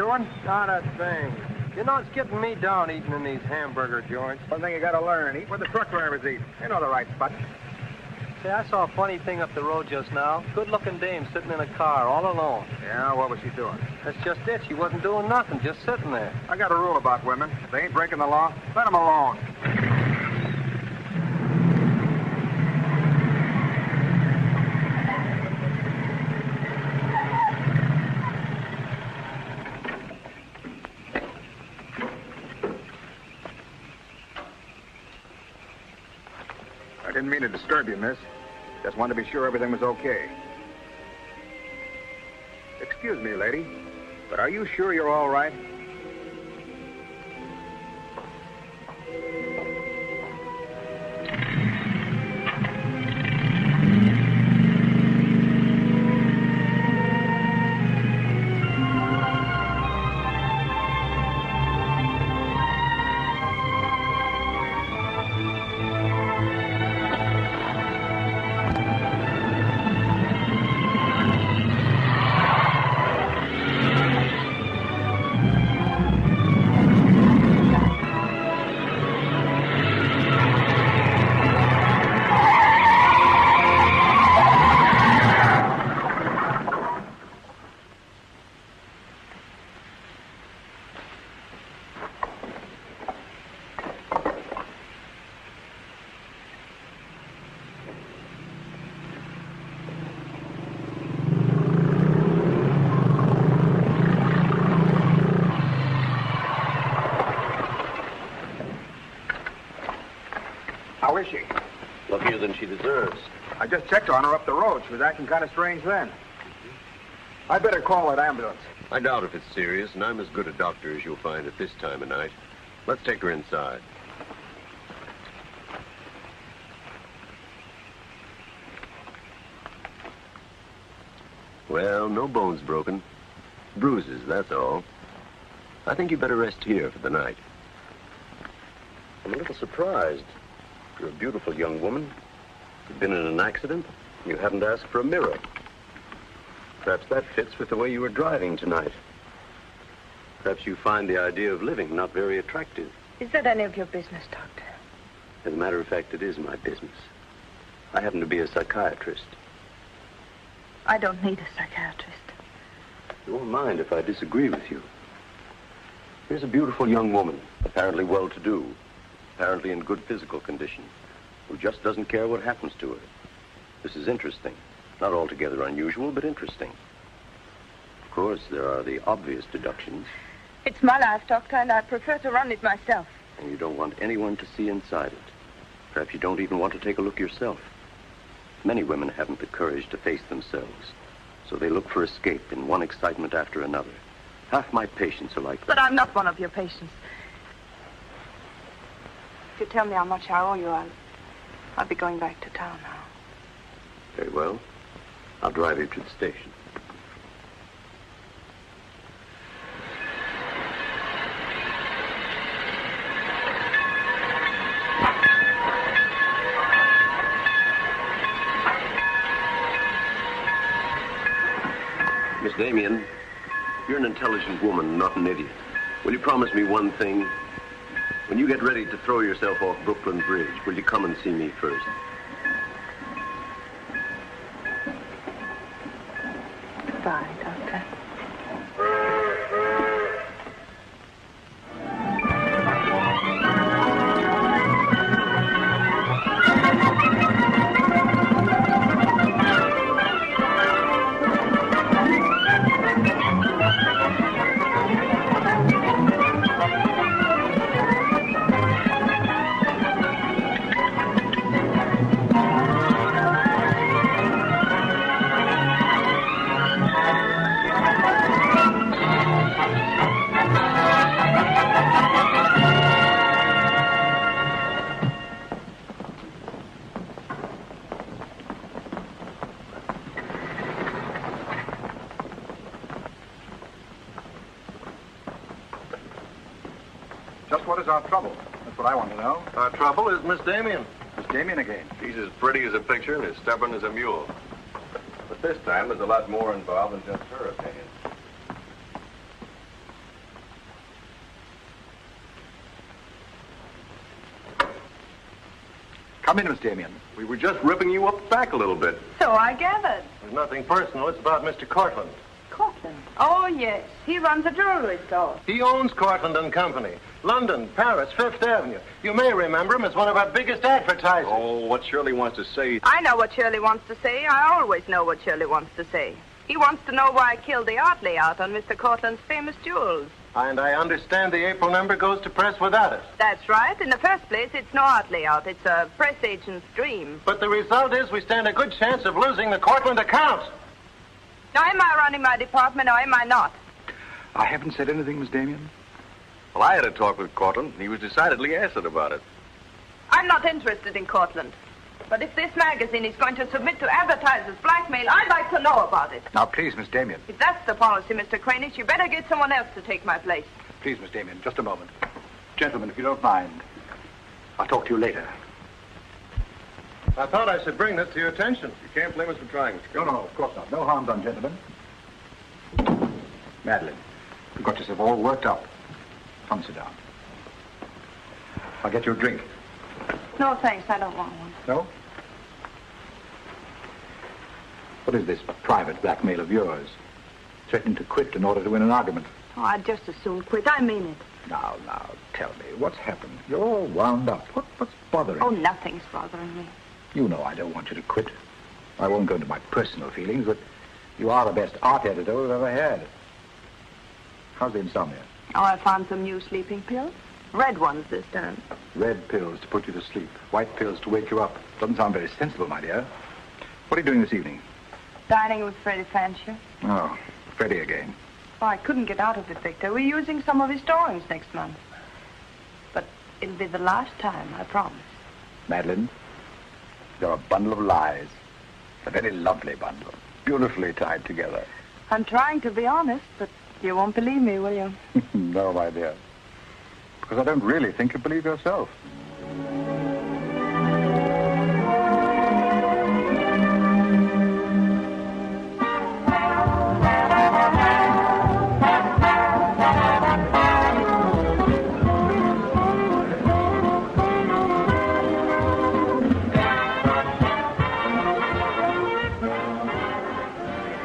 doing? Not a thing. You know, it's getting me down eating in these hamburger joints. One thing you gotta learn, eat where the truck drivers eat. They know the right spot. Say, I saw a funny thing up the road just now. Good-looking dame sitting in a car all alone. Yeah, what was she doing? That's just it. She wasn't doing nothing, just sitting there. I got a rule about women. If they ain't breaking the law, let them alone. I didn't mean to disturb you, miss. Just wanted to be sure everything was okay. Excuse me, lady, but are you sure you're all right? How is she? Luckier than she deserves. I just checked on her up the road. She was acting kind of strange then. I'd better call that ambulance. I doubt if it's serious, and I'm as good a doctor as you'll find at this time of night. Let's take her inside. Well, no bones broken. Bruises, that's all. I think you better rest here for the night. I'm a little surprised. You're a beautiful young woman. You've been in an accident. You haven't asked for a mirror. Perhaps that fits with the way you were driving tonight. Perhaps you find the idea of living not very attractive. Is that any of your business, Doctor? As a matter of fact, it is my business. I happen to be a psychiatrist. I don't need a psychiatrist. You won't mind if I disagree with you. Here's a beautiful young woman, apparently well-to-do, apparently in good physical condition, who just doesn't care what happens to her. This is interesting. Not altogether unusual, but interesting. Of course, there are the obvious deductions. It's my life, Doctor, and I prefer to run it myself. And you don't want anyone to see inside it. Perhaps you don't even want to take a look yourself. Many women haven't the courage to face themselves, so they look for escape in one excitement after another. Half my patients are like that. But I'm not one of your patients. If you tell me how much I owe you, I'll be going back to town now. Very well. I'll drive you to the station. Miss Damien, you're an intelligent woman, not an idiot. Will you promise me one thing? When you get ready to throw yourself off Brooklyn Bridge, will you come and see me first? Goodbye, Doctor. Just what is our trouble? That's what I want to know. Our trouble is Miss Damien. Miss Damien again. She's as pretty as a picture and as stubborn as a mule. But this time, there's a lot more involved than just her opinion. Come in, Miss Damien. We were just ripping you up back a little bit. So I gathered. There's nothing personal. It's about Mr. Cortland. Cortland. Oh, yes. He runs a jewelry store. He owns Cortland and Company. London, Paris, Fifth Avenue. You may remember him as one of our biggest advertisers. Oh, what Shirley wants to say... I know what Shirley wants to say. I always know what Shirley wants to say. He wants to know why I killed the art layout on Mr. Cortland's famous jewels. And I understand the April number goes to press without it. That's right. In the first place, it's no art layout. It's a press agent's dream. But the result is we stand a good chance of losing the Cortland account. Now, am I running my department or am I not? I haven't said anything, Miss Damien. Well, I had a talk with Cortland, and he was decidedly acid about it. I'm not interested in Cortland. But if this magazine is going to submit to advertisers' blackmail, I'd like to know about it. Now, please, Miss Damien. If that's the policy, Mr. Cranish, you better get someone else to take my place. Please, Miss Damien, just a moment. Gentlemen, if you don't mind, I'll talk to you later. I thought I should bring this to your attention. You can't blame us for trying, Mr. No, of course not. No harm done, gentlemen. Madeline, you've got yourself all worked up. Come, sit down. I'll get you a drink. No, thanks. I don't want one. No? What is this private blackmail of yours? Threatening to quit in order to win an argument. Oh, I'd just as soon quit. I mean it. Now, tell me, what's happened? You're all wound up. What's bothering Oh, you? nothing's bothering me. You know I don't want you to quit. I won't go into my personal feelings, but you are the best art editor we've ever had. How's the insomnia? Oh, I found some new sleeping pills. Red ones this time. Red pills to put you to sleep. White pills to wake you up. Doesn't sound very sensible, my dear. What are you doing this evening? Dining with Freddie Fancher. Oh, Freddie again. Oh, I couldn't get out of it, Victor. We're using some of his drawings next month. But it'll be the last time, I promise. Madeline, you're a bundle of lies. A very lovely bundle. Beautifully tied together. I'm trying to be honest, but you won't believe me, will you? No, my dear. Because I don't really think you believe yourself.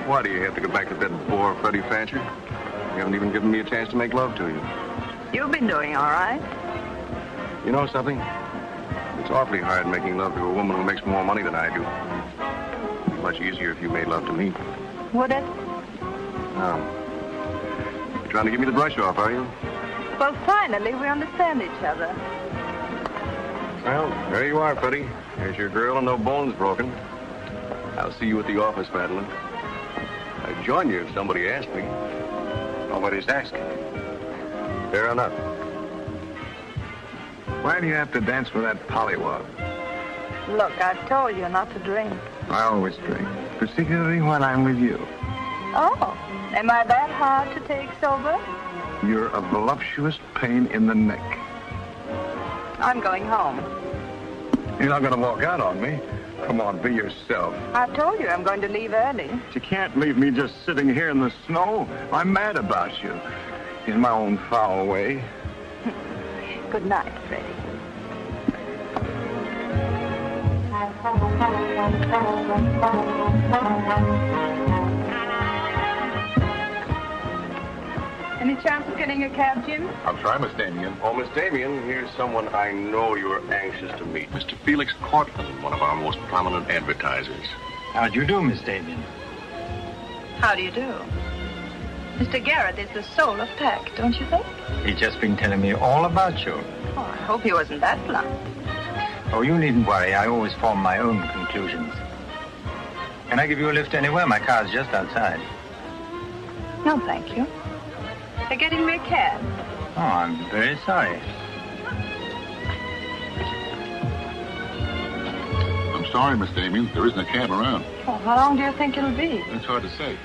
Why do you have to go back to that bore, Freddie Fancher? You haven't even given me a chance to make love to you. You've been doing all right. You know something? It's awfully hard making love to a woman who makes more money than I do. It'd be much easier if you made love to me. Would it? You're trying to give me the brush off, are you? Well, finally, we understand each other. Well, there you are, Freddie. There's your girl and no bones broken. I'll see you at the office, Madeline. I'd join you if somebody asked me. Nobody's asking. Fair enough. Why do you have to dance with that pollywog? Look, I've told you not to drink. I always drink, particularly when I'm with you. Oh, am I that hard to take sober? You're a voluptuous pain in the neck. I'm going home. You're not going to walk out on me. Come on, be yourself. I've told you I'm going to leave early. You can't leave me just sitting here in the snow. I'm mad about you. In my own foul way. Good night, Freddie. Any chance of getting a cab, Jim? I'll try, Miss Damien. Oh, Miss Damien, here's someone I know you're anxious to meet. Mr. Felix Cortland, one of our most prominent advertisers. How'd you do, Miss Damien? How do you do? Mr. Garrett is the soul of tact, don't you think? He's just been telling me all about you. Oh, I hope he wasn't that blunt. Oh, you needn't worry. I always form my own conclusions. Can I give you a lift anywhere? My car's just outside. No, thank you. They're getting me a cab. Oh, I'm very sorry. I'm sorry, Miss Damien. There isn't a cab around. Oh, how long do you think it'll be? It's hard to say.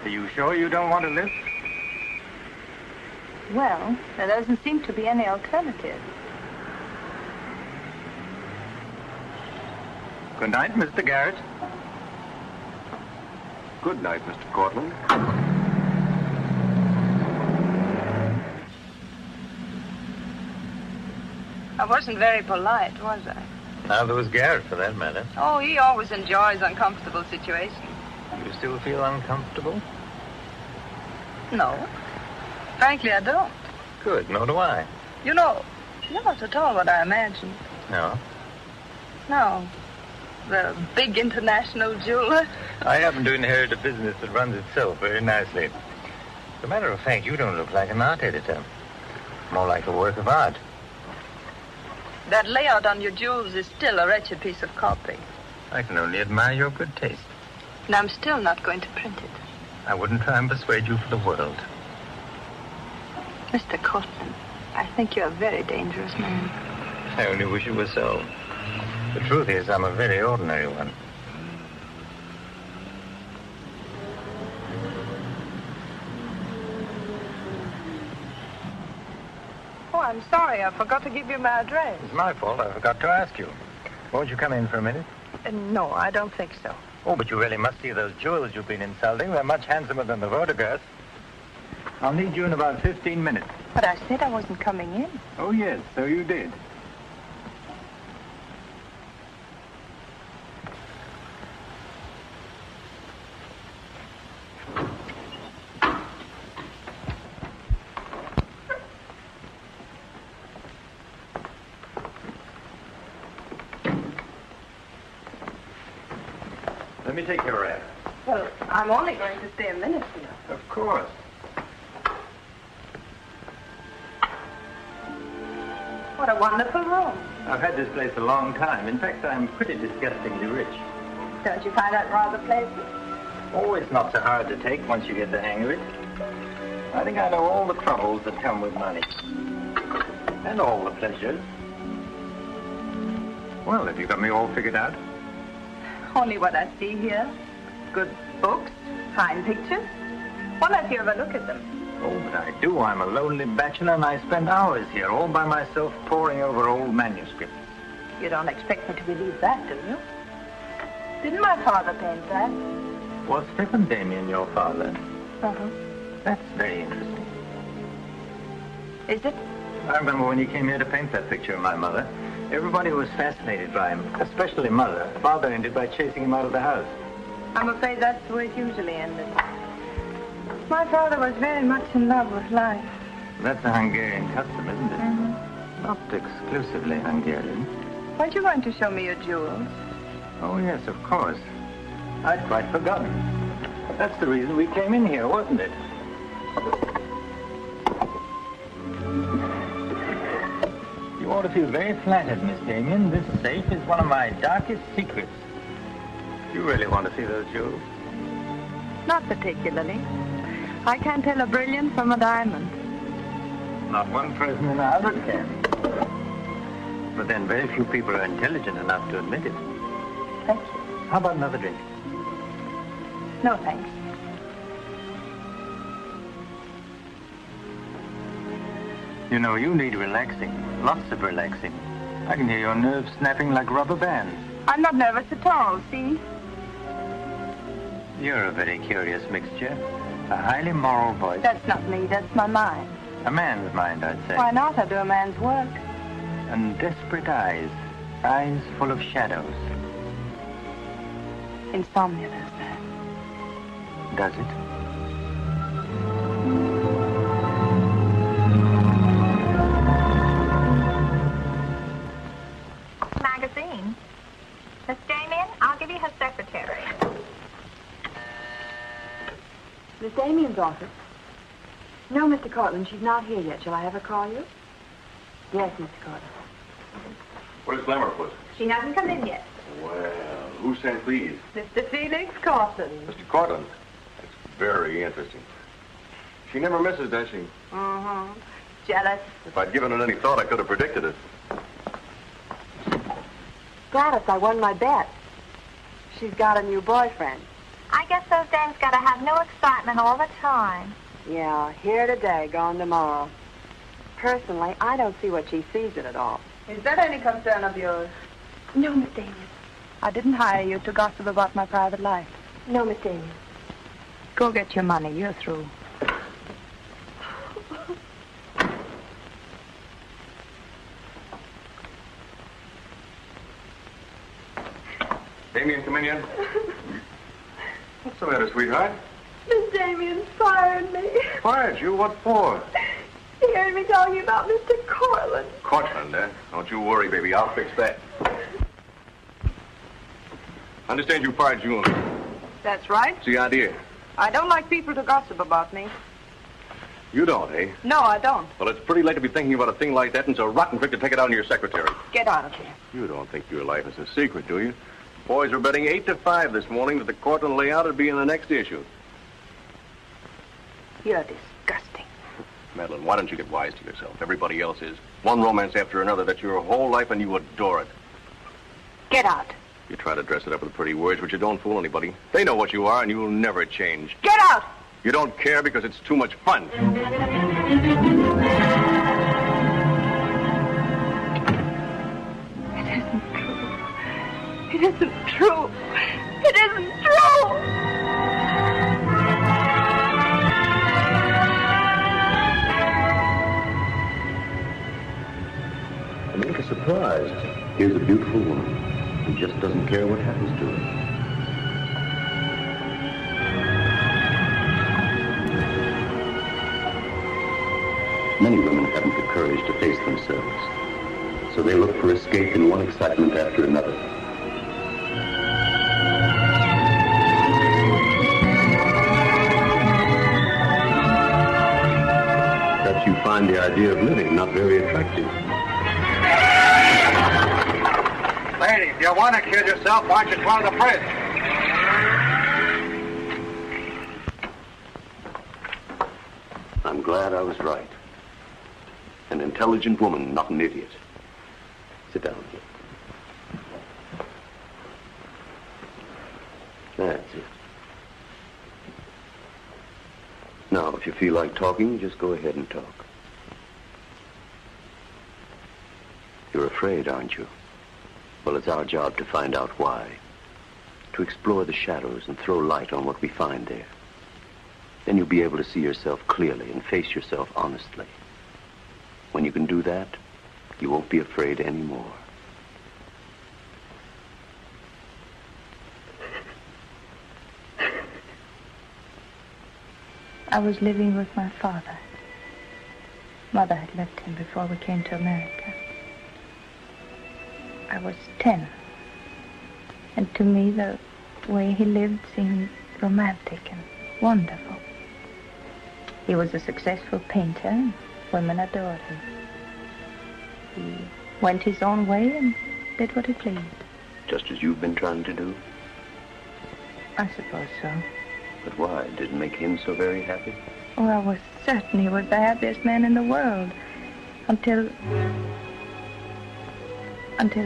Are you sure you don't want a lift? Well, there doesn't seem to be any alternative. Good night, Mr. Garrett. Good night, Mr. Cortland. I wasn't very polite, was I? Neither was Garrett, for that matter. Oh, he always enjoys uncomfortable situations. You still feel uncomfortable? No. Frankly, I don't. Good, nor do I. You know, you're not at all what I imagined. No? No. The big international jeweler. I happen to inherit a business that runs itself very nicely. As a matter of fact, you don't look like an art editor. More like a work of art. That layout on your jewels is still a wretched piece of copy. I can only admire your good taste. And I'm still not going to print it. I wouldn't try and persuade you for the world. Mr. Cortland, I think you're a very dangerous man. I only wish it was so. The truth is, I'm a very ordinary one. Oh, I'm sorry. I forgot to give you my address. It's my fault. I forgot to ask you. Won't you come in for a minute? No, I don't think so. Oh, but you really must see those jewels you've been insulting. They're much handsomer than the photographs. I'll need you in about 15 minutes. But I said I wasn't coming in. Oh, yes, so you did. Let me take your wrap. Well, I'm only going to stay a minute here. Of course. What a wonderful room. I've had this place a long time. In fact, I'm pretty disgustingly rich. Don't you find that rather pleasant? Oh, it's not so hard to take once you get the hang of it. I think I know all the troubles that come with money. And all the pleasures. Well, have you got me all figured out? Only what I see here. Good books, fine pictures. What if you ever look at them? Oh, but I do. I'm a lonely bachelor, and I spend hours here all by myself poring over old manuscripts. You don't expect me to believe that, do you? Didn't my father paint that? Was Stephen Damien your father? Uh-huh. That's very interesting. Is it? I remember when he came here to paint that picture of my mother. Everybody was fascinated by him, especially Mother. Father ended by chasing him out of the house. I'm afraid that's the way it usually ended. My father was very much in love with life. That's a Hungarian custom, isn't it? Mm-hmm. Not exclusively Hungarian. Weren't you going to show me your jewels? Oh, yes, of course. I'd quite forgotten. That's the reason we came in here, wasn't it? You ought to feel very flattered, Miss Damien. This safe is one of my darkest secrets. You really want to see those jewels? Not particularly. I can't tell a brilliant from a diamond. Not one person in 100 can. But then very few people are intelligent enough to admit it. Thank you. How about another drink? No, thanks. You know, you need relaxing. Lots of relaxing. I can hear your nerves snapping like rubber bands. I'm not nervous at all, see? You're a very curious mixture. A highly moral voice. That's not me, that's my mind. A man's mind, I'd say. Why not? I do a man's work. And desperate eyes. Eyes full of shadows. Insomnia does that. Does it? Magazine. Miss Damien, I'll give you her secretary. Miss Damien's office? No, Mr. Cortland, she's not here yet. Shall I have her call you? Yes, Mr. Cortland. Where's Glamour put? She hasn't come in yet. Well, who sent these? Mr. Felix Cortland. Mr. Cortland. That's very interesting. She never misses, does she? Mm-hmm. Jealous. If I'd given it any thought, I could have predicted it. Gladys, I won my bet. She's got a new boyfriend. I guess those dames gotta have no excitement all the time. Yeah, here today, gone tomorrow. Personally, I don't see what she sees in it all. Is that any concern of yours? No, Miss Damien. I didn't hire you to gossip about my private life. No, Miss Damien. Go get your money. You're through. Damien, come in here. What's the matter, sweetheart? Miss Damien fired me. Fired you? What for? He heard me talking about Mr. Cortland. Cortland, eh? Don't you worry, baby. I'll fix that. Understand you fired June. That's right. What's the idea? I don't like people to gossip about me. You don't, eh? No, I don't. Well, it's pretty late to be thinking about a thing like that, and it's a rotten trick to take it out on your secretary. Get out of here. You don't think your life is a secret, do you? Boys were betting 8-5 this morning that the Cortland layout would be in the next issue. You're disgusting. Madeline, why don't you get wise to yourself? Everybody else is. One romance after another, that's your whole life, and you adore it. Get out. You try to dress it up with pretty words, but you don't fool anybody. They know what you are, and you'll never change. Get out! You don't care because it's too much fun. It isn't true. It isn't true. I'm a little surprised. Here's a beautiful woman who just doesn't care what happens to her. Many women haven't the courage to face themselves, so they look for escape in one excitement after another. Perhaps you find the idea of living not very attractive. Lady, if you want to kill yourself, why don't you climb the bridge? I'm glad I was right. An intelligent woman, not an idiot. Sit down here. That's it. Now, if you feel like talking, just go ahead and talk. You're afraid, aren't you? Well, it's our job to find out why. To explore the shadows and throw light on what we find there. Then you'll be able to see yourself clearly and face yourself honestly. When you can do that, you won't be afraid anymore. I was living with my father. Mother had left him before we came to America. I was 10. And to me, the way he lived seemed romantic and wonderful. He was a successful painter, and women adored him. He went his own way and did what he pleased. Just as you've been trying to do? I suppose so. But why? Did it make him so very happy? Oh, I was certain he was the happiest man in the world. Until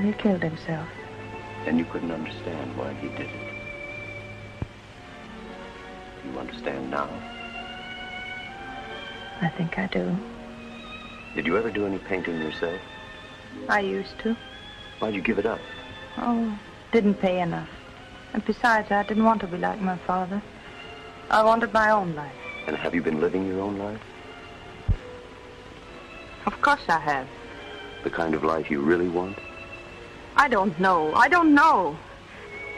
he killed himself. Then you couldn't understand why he did it. You understand now? I think I do. Did you ever do any painting yourself? I used to. Why'd you give it up? Oh, didn't pay enough. And besides, I didn't want to be like my father. I wanted my own life. And have you been living your own life? Of course I have. The kind of life you really want? I don't know. I don't know.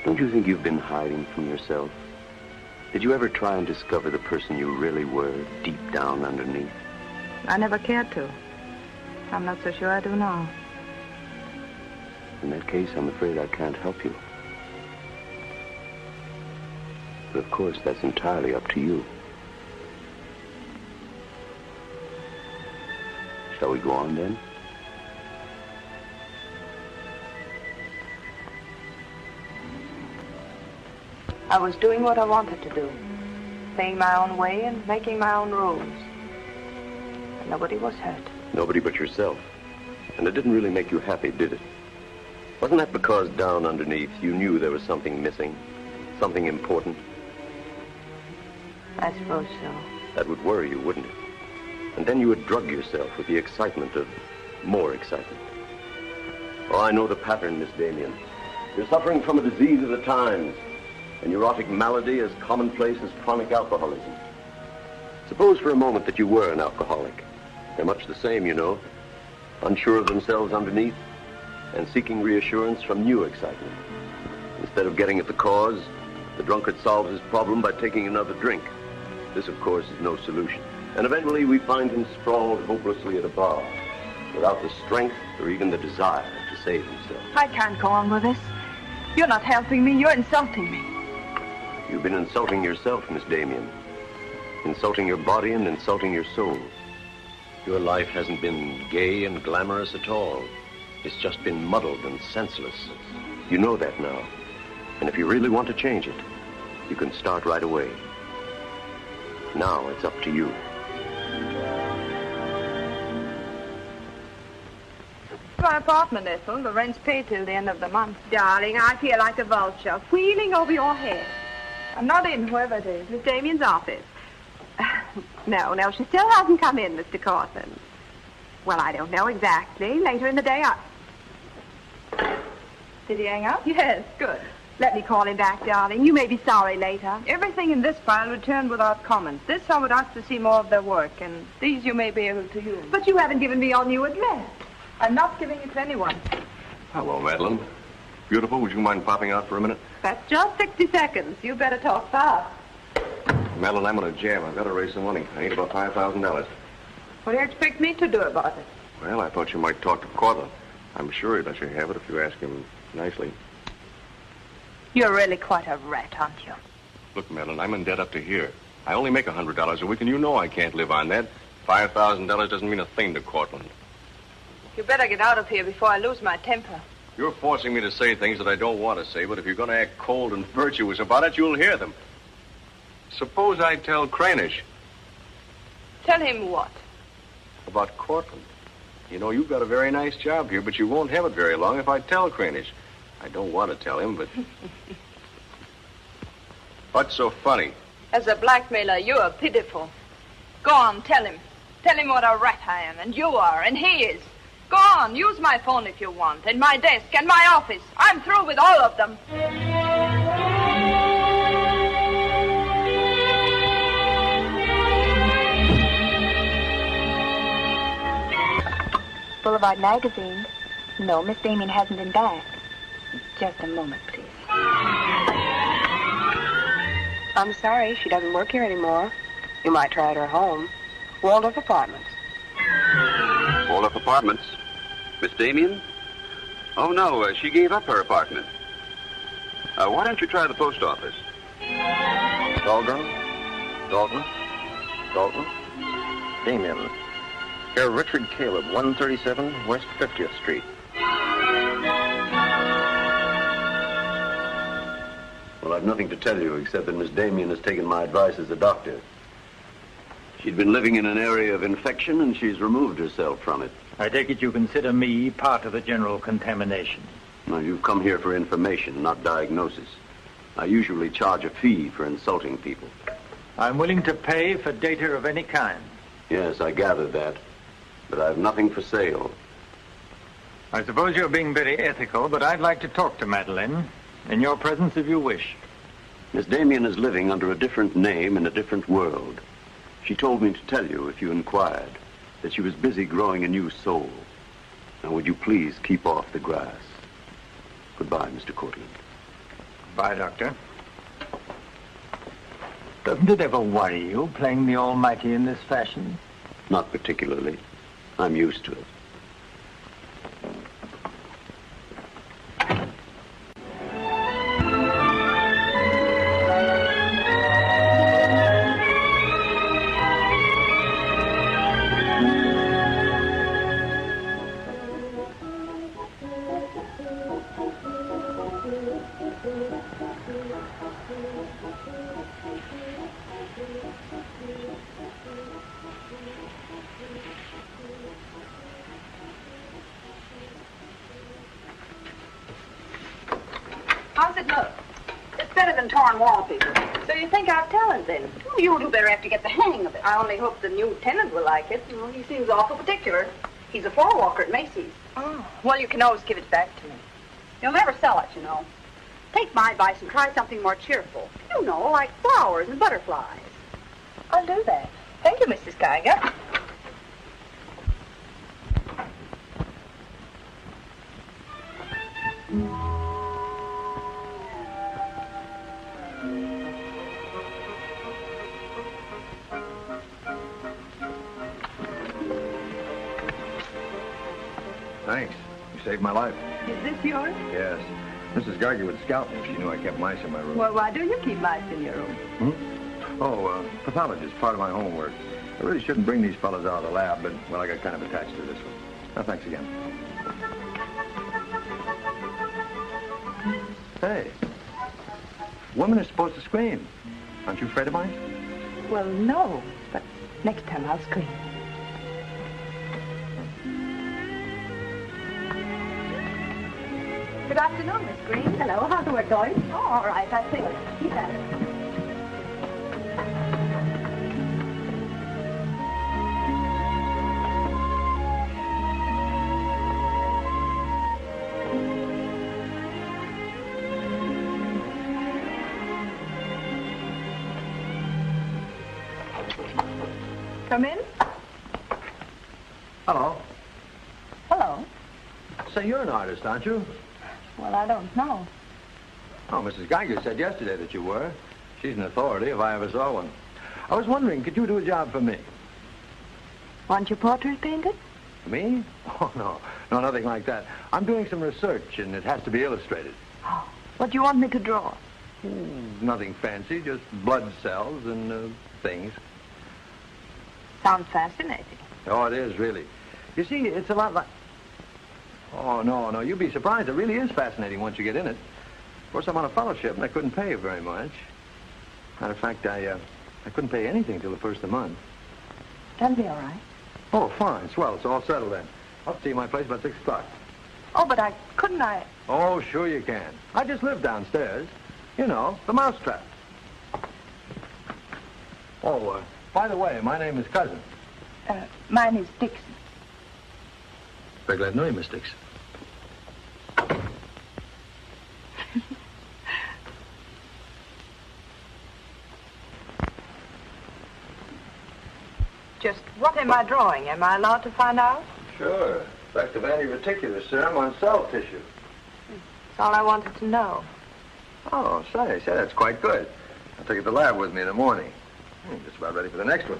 Don't you think you've been hiding from yourself? Did you ever try and discover the person you really were, deep down underneath? I never cared to. I'm not so sure I do now. In that case, I'm afraid I can't help you. But of course, that's entirely up to you. Shall we go on then? I was doing what I wanted to do. Playing my own way and making my own rules. And nobody was hurt. Nobody but yourself. And it didn't really make you happy, did it? Wasn't that because down underneath you knew there was something missing? Something important? I suppose so. That would worry you, wouldn't it? And then you would drug yourself with the excitement of more excitement. Oh, I know the pattern, Miss Damien. You're suffering from a disease of the times. A neurotic malady as commonplace as chronic alcoholism. Suppose for a moment that you were an alcoholic. They're much the same, you know. Unsure of themselves underneath and seeking reassurance from new excitement. Instead of getting at the cause, the drunkard solves his problem by taking another drink. This, of course, is no solution. And eventually we find him sprawled hopelessly at a bar, without the strength or even the desire to save himself. I can't go on with this. You're not helping me. You're insulting me. You've been insulting yourself, Miss Damien. Insulting your body and insulting your soul. Your life hasn't been gay and glamorous at all. It's just been muddled and senseless. You know that now. And if you really want to change it, you can start right away. Now it's up to you. My apartment, Ethel. The rent's paid till the end of the month. Darling, I feel like a vulture, wheeling over your head. I'm not in, whoever it is. Miss Damien's office. No, she still hasn't come in, Mr. Cortland. Well, I don't know exactly. Later in the day, Did he hang up? Yes, good. Let me call him back, darling. You may be sorry later. Everything in this file returned without comment. This I would ask to see more of their work, and these you may be able to use. But you haven't given me your new address. I'm not giving it to anyone. Hello, Madeline. Beautiful, would you mind popping out for a minute? That's just 60 seconds. You better talk fast. Madeline, I'm on a jam. I've got to raise some money. I need about $5,000. What do you expect me to do about it? Well, I thought you might talk to Cortland. I'm sure he'd let you have it if you ask him nicely. You're really quite a rat, aren't you? Look, Madeline, I'm in debt up to here. I only make $100 a week, and you know I can't live on that. $5,000 doesn't mean a thing to Cortland. You better get out of here before I lose my temper. You're forcing me to say things that I don't want to say, but if you're going to act cold and virtuous about it, you'll hear them. Suppose I tell Cranish. Tell him what? About Cortland. You know, you've got a very nice job here, but you won't have it very long if I tell Cranish. I don't want to tell him, but... What's so funny? As a blackmailer, you are pitiful. Go on, tell him. Tell him what a rat I am, and you are, and he is. Go on, use my phone if you want, and my desk, and my office. I'm through with all of them. Boulevard Magazine. No, Miss Damien hasn't been back. Just a moment, please. I'm sorry, she doesn't work here anymore. You might try at her home. Waldorf Apartments. Waldorf Apartments? Miss Damien? Oh, no, she gave up her apartment. Why don't you try the post office? Dalton? Damien. Here, Richard Caleb, 137 West 50th Street. Well, I've nothing to tell you except that Miss Damien has taken my advice as a doctor. She'd been living in an area of infection, and she's removed herself from it. I take it you consider me part of the general contamination. Now, you've come here for information, not diagnosis. I usually charge a fee for insulting people. I'm willing to pay for data of any kind. Yes, I gathered that. But I've nothing for sale. I suppose you're being very ethical, but I'd like to talk to Madeline. In your presence, if you wish. Miss Damien is living under a different name in a different world. She told me to tell you, if you inquired, that she was busy growing a new soul. Now, would you please keep off the grass? Goodbye, Mr. Cortland. Bye, Doctor. Doesn't it ever worry you, playing the almighty in this fashion? Not particularly. I'm used to it. How's it look? It's better than torn wallpaper. So you think I'll tell him then? Oh, you do better have to get the hang of it. I only hope the new tenant will like it. Well, he seems awful particular. He's a floor walker at Macy's. Oh, well, you can always give it back to me. You'll never sell it, you know. Take my advice and try something more cheerful. You know, like flowers and butterflies. I'll do that. Thank you, Mrs. Geiger. Thanks. You saved my life. Is this yours? Yes. Mrs. Geiger would scout me if she knew I kept mice in my room. Well, why do you keep mice in your room? Pathology is part of my homework. I really shouldn't bring these fellas out of the lab, but, well, I got kind of attached to this one. Now, thanks again. Hey. Women are supposed to scream. Aren't you afraid of mice? Well, no, but next time I'll scream. Good afternoon, Miss Green. Hello, how's the work going? Oh, all right, I think. Keep at it. Come in. Hello. Hello. Say, you're an artist, aren't you? Well, I don't know. Oh, Mrs. Geiger said yesterday that you were. She's an authority if I ever saw one. I was wondering, could you do a job for me? Want your portrait painted? Me? Oh, no. No, nothing like that. I'm doing some research, and it has to be illustrated. Oh, what do you want me to draw? Nothing fancy, just blood cells and things. Sounds fascinating. Oh, it is, really. You see, it's a lot like... Oh, no, you'd be surprised. It really is fascinating once you get in it. Of course, I'm on a fellowship, and I couldn't pay you very much. Matter of fact, I couldn't pay anything till the first of the month. That'll be all right. Oh, fine. Swell. It's all settled then. I'll see you at my place about 6 o'clock. Oh, but couldn't I... Oh, sure you can. I just live downstairs. You know, the mousetrap. Oh, by the way, my name is Cousin. Mine is Dixon. Very glad to know you, Miss Dixon. Just what am I drawing? Am I allowed to find out? Sure. Effect of anti-reticular serum on cell tissue. That's all I wanted to know. Oh, say, that's quite good. I'll take it to the lab with me in the morning. Just about ready for the next one.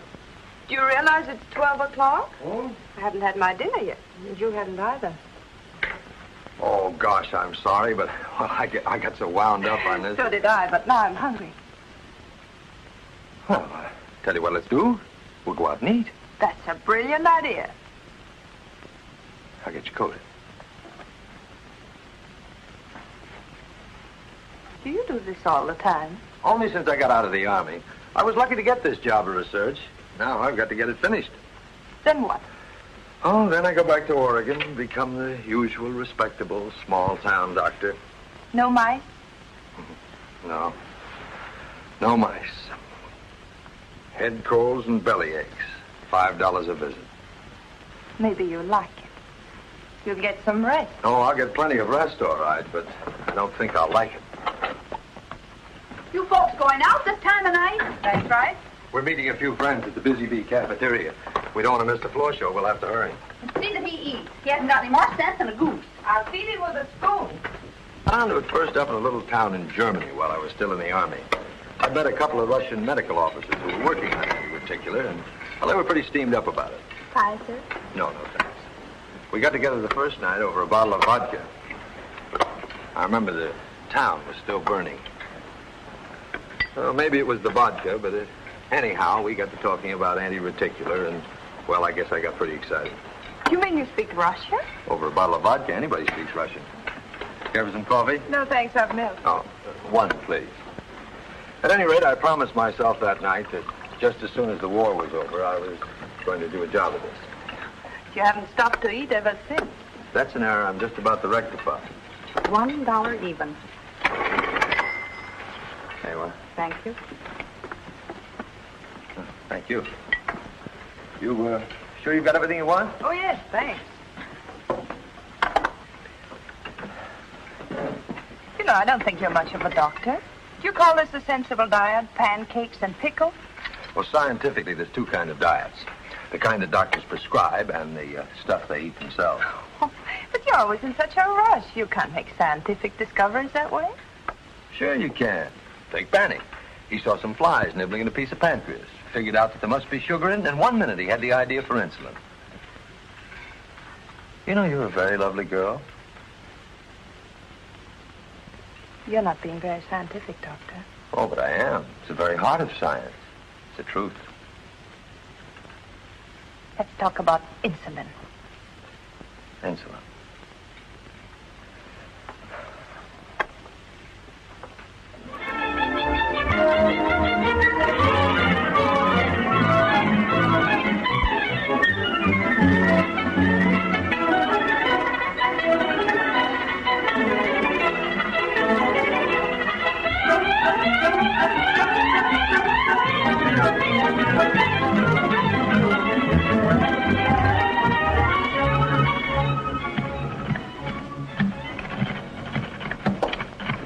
Do you realize it's 12 o'clock? Oh? I haven't had my dinner yet. And you haven't either. Oh, gosh, I'm sorry, but well, I got so wound up on this. So did I, but now I'm hungry. Well, tell you what let's do. We'll go out and eat. That's a brilliant idea. I'll get you coated. Do you do this all the time? Only since I got out of the Army. I was lucky to get this job of research. Now I've got to get it finished. Then what? Oh, then I go back to Oregon and become the usual respectable small-town doctor. No mice? No. No mice. Head colds and belly aches. $5 a visit. Maybe you'll like it. You'll get some rest. Oh, I'll get plenty of rest, all right, but I don't think I'll like it. You folks going out this time of night? That's right. We're meeting a few friends at the Busy Bee cafeteria. We don't want to miss the floor show. We'll have to hurry. See that he eats. He hasn't got any more sense than a goose. I'll feed him with a spoon. I found it first up in a little town in Germany while I was still in the Army. I met a couple of Russian medical officers who were working on it in particular, and well, they were pretty steamed up about it. Hi, sir. No, thanks. We got together the first night over a bottle of vodka. I remember the town was still burning. Well, maybe it was the vodka, but anyhow, we got to talking about anti-reticular, and, well, I guess I got pretty excited. You mean you speak Russian? Over a bottle of vodka, anybody speaks Russian. Care for some coffee? No, thanks, I've milk. Oh, one, please. At any rate, I promised myself that night that just as soon as the war was over, I was going to do a job of this. You haven't stopped to eat ever since. That's an error I'm just about to rectify. $1 even. There you are. Thank you. Thank you. You, sure you've got everything you want? Oh, yes, thanks. You know, I don't think you're much of a doctor. Do you call this a sensible diet, pancakes and pickles? Well, scientifically, there's two kinds of diets. The kind that doctors prescribe and the stuff they eat themselves. Oh, but you're always in such a rush. You can't make scientific discoveries that way. Sure you can. Take Banny. He saw some flies nibbling in a piece of pancreas. Figured out that there must be sugar in it, and in 1 minute he had the idea for insulin. You know, you're a very lovely girl. You're not being very scientific, Doctor. Oh, but I am. It's the very heart of science. It's the truth. Let's talk about insulin. Insulin.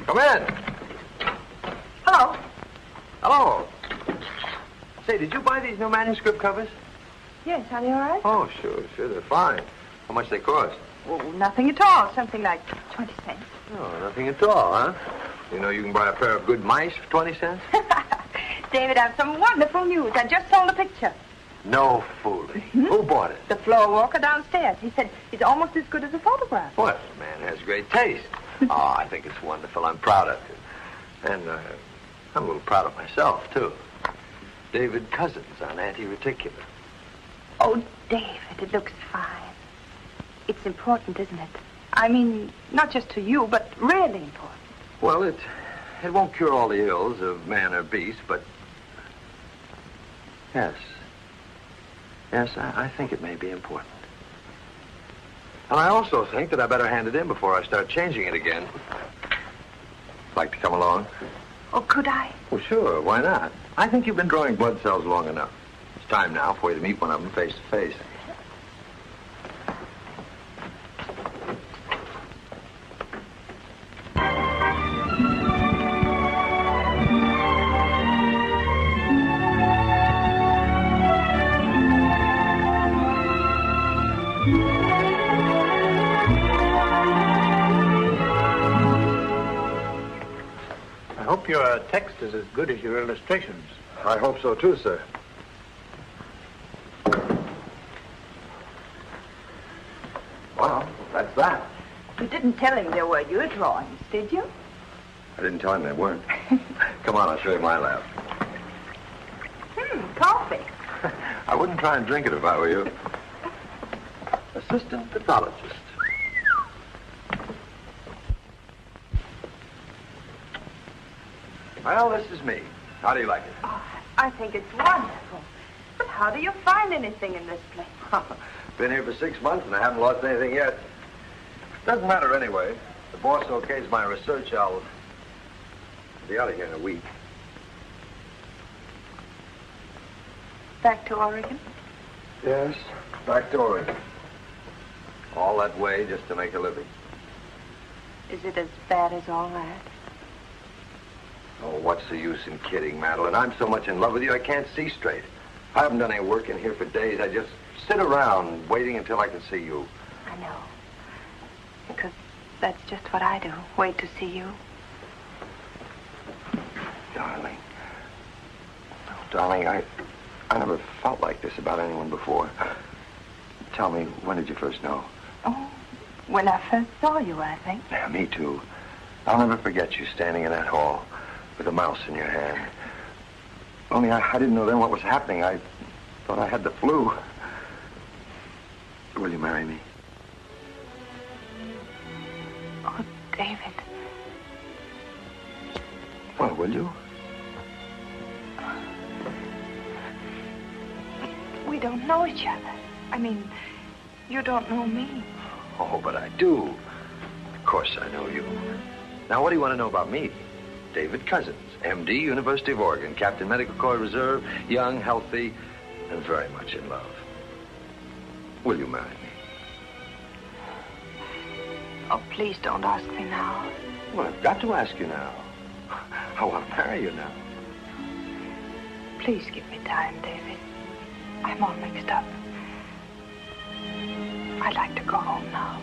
Come in. Hello. Hello. Say, did you buy these new manuscript covers? Yes, are they all right? Oh, sure, they're fine. How much they cost? Oh, nothing at all. Something like 20 cents. Oh, nothing at all, huh? You know you can buy a pair of good mice for 20 cents? David, I have some wonderful news. I just sold a picture. No fooling. Who bought it? The floor walker downstairs. He said it's almost as good as a photograph. Well, the man has great taste. Oh, I think it's wonderful. I'm proud of you. And I'm a little proud of myself, too. David Cousins on anti-reticular. Oh, David, it looks fine. It's important, isn't it? I mean, not just to you, but really important. Well, it won't cure all the ills of man or beast, but... Yes. Yes, I think it may be important. And I also think that I better hand it in before I start changing it again. Like to come along? Oh, could I? Well, sure. Why not? I think you've been drawing blood cells long enough. It's time now for you to meet one of them face to face. I hope your text is as good as your illustrations. I hope so, too, sir. Well, that's that. You didn't tell him they were your drawings, did you? I didn't tell him they weren't. Come on, I'll show you my lab. Coffee. I wouldn't try and drink it if I were you. Assistant pathologist. Well, this is me. How do you like it? Oh, I think it's wonderful. But how do you find anything in this place? Been here for 6 months and I haven't lost anything yet. Doesn't matter anyway. If the boss okays my research, I'll be out of here in a week. Back to Oregon? Yes, back to Oregon. All that way just to make a living. Is it as bad as all that? Oh, what's the use in kidding, Madeline? I'm so much in love with you, I can't see straight. I haven't done any work in here for days. I just sit around waiting until I can see you. I know. Because that's just what I do. Wait to see you. Darling. Oh, darling, I never felt like this about anyone before. Tell me, when did you first know? Oh, when I first saw you, I think. Yeah, me too. I'll never forget you standing in that hall with a mouse in your hand. Only I didn't know then what was happening. I thought I had the flu. Will you marry me? Oh, David. Well, will you? We don't know each other. I mean, you don't know me. Oh, but I do. Of course I know you. Now, what do you want to know about me? David Cousins, M.D., University of Oregon, Captain Medical Corps Reserve, young, healthy, and very much in love. Will you marry me? Oh, please don't ask me now. Well, I've got to ask you now. I want to marry you now. Please give me time, David. I'm all mixed up. I'd like to go home now.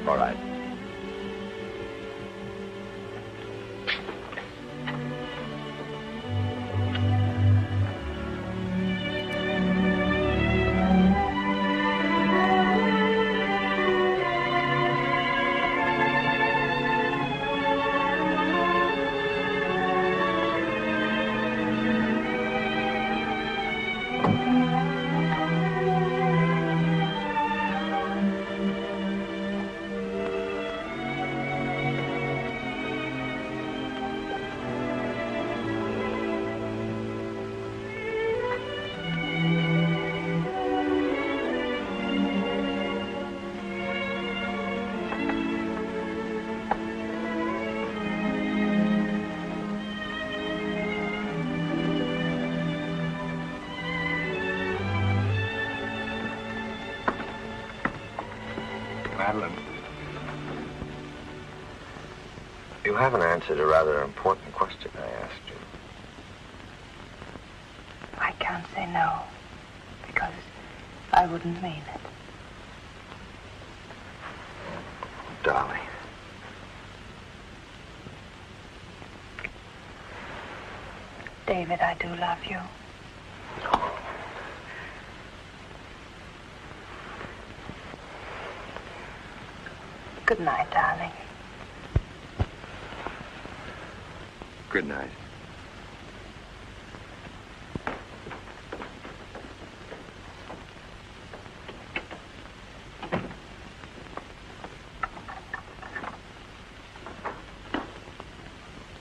All right. Madeline. You haven't answered a rather important question I asked you. I can't say no, because I wouldn't mean it. Darling. David, I do love you. Good night, darling. Good night.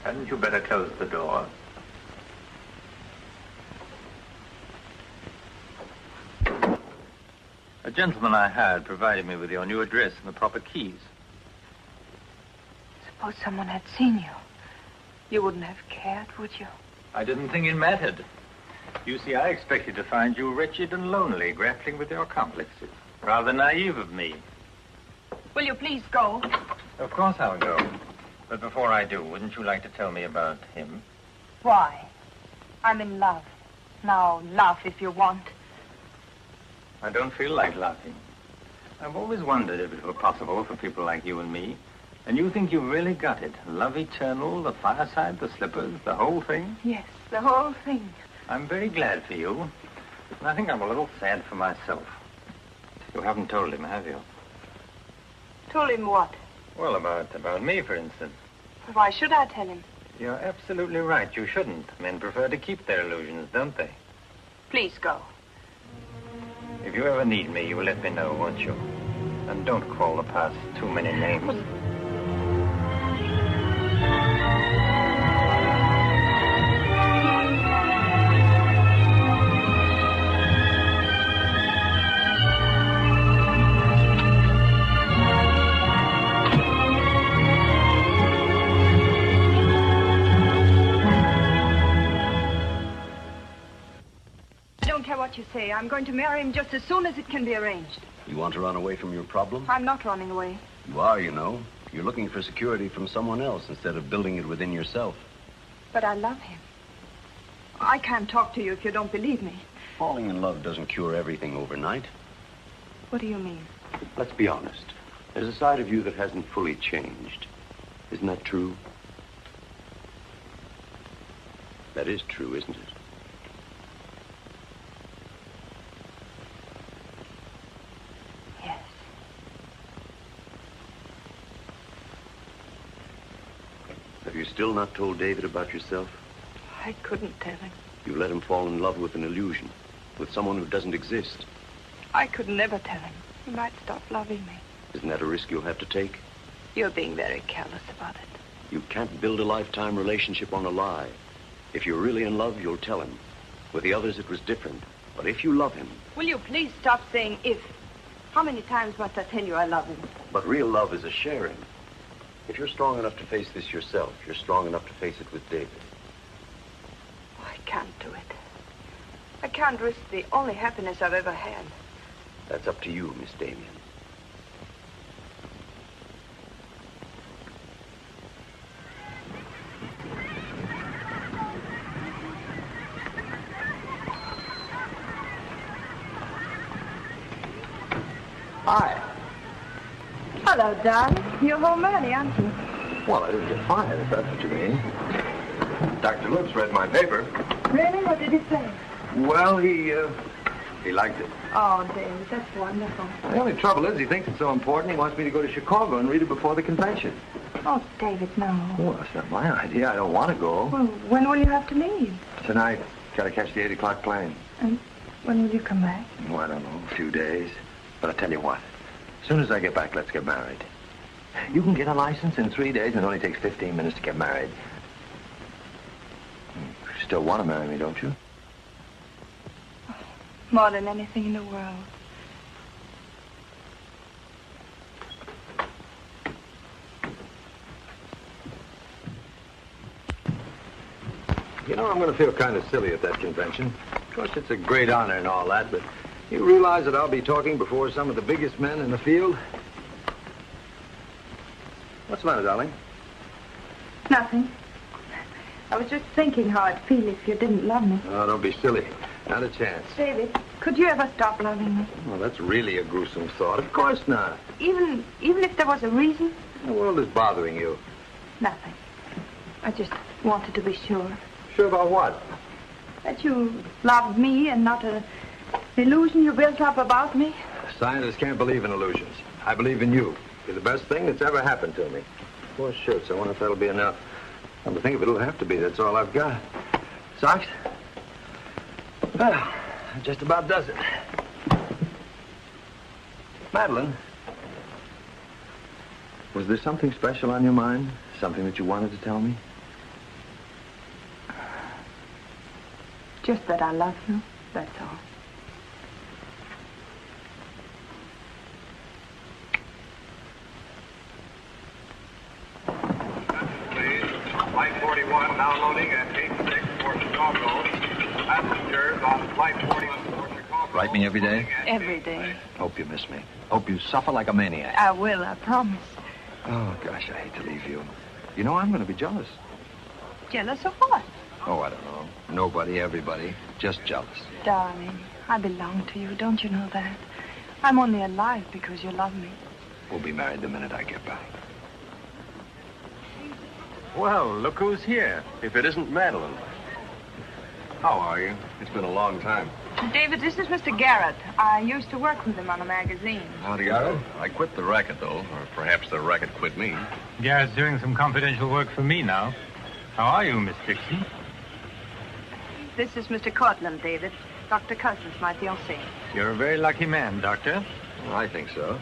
Hadn't you better close the door? A gentleman I hired provided me with your new address and the proper keys. Suppose someone had seen you. You wouldn't have cared, would you? I didn't think it mattered. You see, I expected to find you wretched and lonely, grappling with your complexes. Rather naive of me. Will you please go? Of course I'll go. But before I do, wouldn't you like to tell me about him? Why? I'm in love. Now, laugh if you want. I don't feel like laughing. I've always wondered if it were possible for people like you and me. And you think you've really got it? Love eternal, the fireside, the slippers, the whole thing? Yes, the whole thing. I'm very glad for you. And I think I'm a little sad for myself. You haven't told him, have you? Told him what? Well, about me, for instance. Why should I tell him? You're absolutely right. You shouldn't. Men prefer to keep their illusions, don't they? Please go. If you ever need me, you will let me know, won't you? And don't call the past too many names. What you say. I'm going to marry him just as soon as it can be arranged. You want to run away from your problem? I'm not running away. You are, you know. You're looking for security from someone else instead of building it within yourself. But I love him. I can't talk to you if you don't believe me. Falling in love doesn't cure everything overnight. What do you mean? Let's be honest. There's a side of you that hasn't fully changed. Isn't that true? That is true, isn't it? Have you still not told David about yourself? I couldn't tell him. You let him fall in love with an illusion, with someone who doesn't exist. I could never tell him. He might stop loving me. Isn't that a risk you'll have to take? You're being very careless about it. You can't build a lifetime relationship on a lie. If you're really in love, you'll tell him. With the others, it was different. But if you love him... Will you please stop saying if? How many times must I tell you I love him? But real love is a sharing. If you're strong enough to face this yourself, you're strong enough to face it with David. I can't do it. I can't risk the only happiness I've ever had. That's up to you, Miss Damien. Hi. Hello, darling. You're home early, aren't you? Well, I didn't get fired, if that's what you mean. Dr. Lips read my paper. Really? What did he say? Well, he liked it. Oh, David, that's wonderful. The only trouble is he thinks it's so important he wants me to go to Chicago and read it before the convention. Oh, David, no. Well, that's not my idea. I don't want to go. Well, when will you have to leave? Tonight. Got to catch the 8 o'clock plane. And when will you come back? Oh, I don't know, a few days. But I tell you what, as soon as I get back, let's get married. You can get a license in 3 days, and it only takes 15 minutes to get married. You still want to marry me, don't you? More than anything in the world. You know, I'm going to feel kind of silly at that convention. Of course, it's a great honor and all that, but you realize that I'll be talking before some of the biggest men in the field? What's the matter, darling? Nothing. I was just thinking how I'd feel if you didn't love me. Oh, don't be silly. Not a chance. David, could you ever stop loving me? Well, that's really a gruesome thought. Of course not. Even if there was a reason? The world is bothering you. Nothing. I just wanted to be sure. Sure about what? That you loved me and not an illusion you built up about me. Scientists can't believe in illusions. I believe in you. You're the best thing that's ever happened to me. 4 shirts. I wonder if that'll be enough. Come to think of it, it'll have to be. That's all I've got. Socks? Well, that just about does it. Madeline, was there something special on your mind? Something that you wanted to tell me? Just that I love you, that's all. Flight 41 downloading at 86 for Chicago. Passengers on Flight 41 for Chicago. Write me every day? Every day. Hope you miss me. Hope you suffer like a maniac. I will, I promise. Oh, gosh, I hate to leave you. You know, I'm going to be jealous. Jealous of what? Oh, I don't know. Nobody, everybody. Just jealous. Darling, I belong to you. Don't you know that? I'm only alive because you love me. We'll be married the minute I get back. Well, look who's here. If it isn't Madeline. How are you? It's been a long time. David, this is Mr. Garrett. I used to work with him on a magazine. How do you do? I quit the racket, though. Or perhaps the racket quit me. Garrett's doing some confidential work for me now. How are you, Miss Dixon? This is Mr. Cortland, David. Dr. Cousins, my fiancé. You're a very lucky man, Doctor. I think so.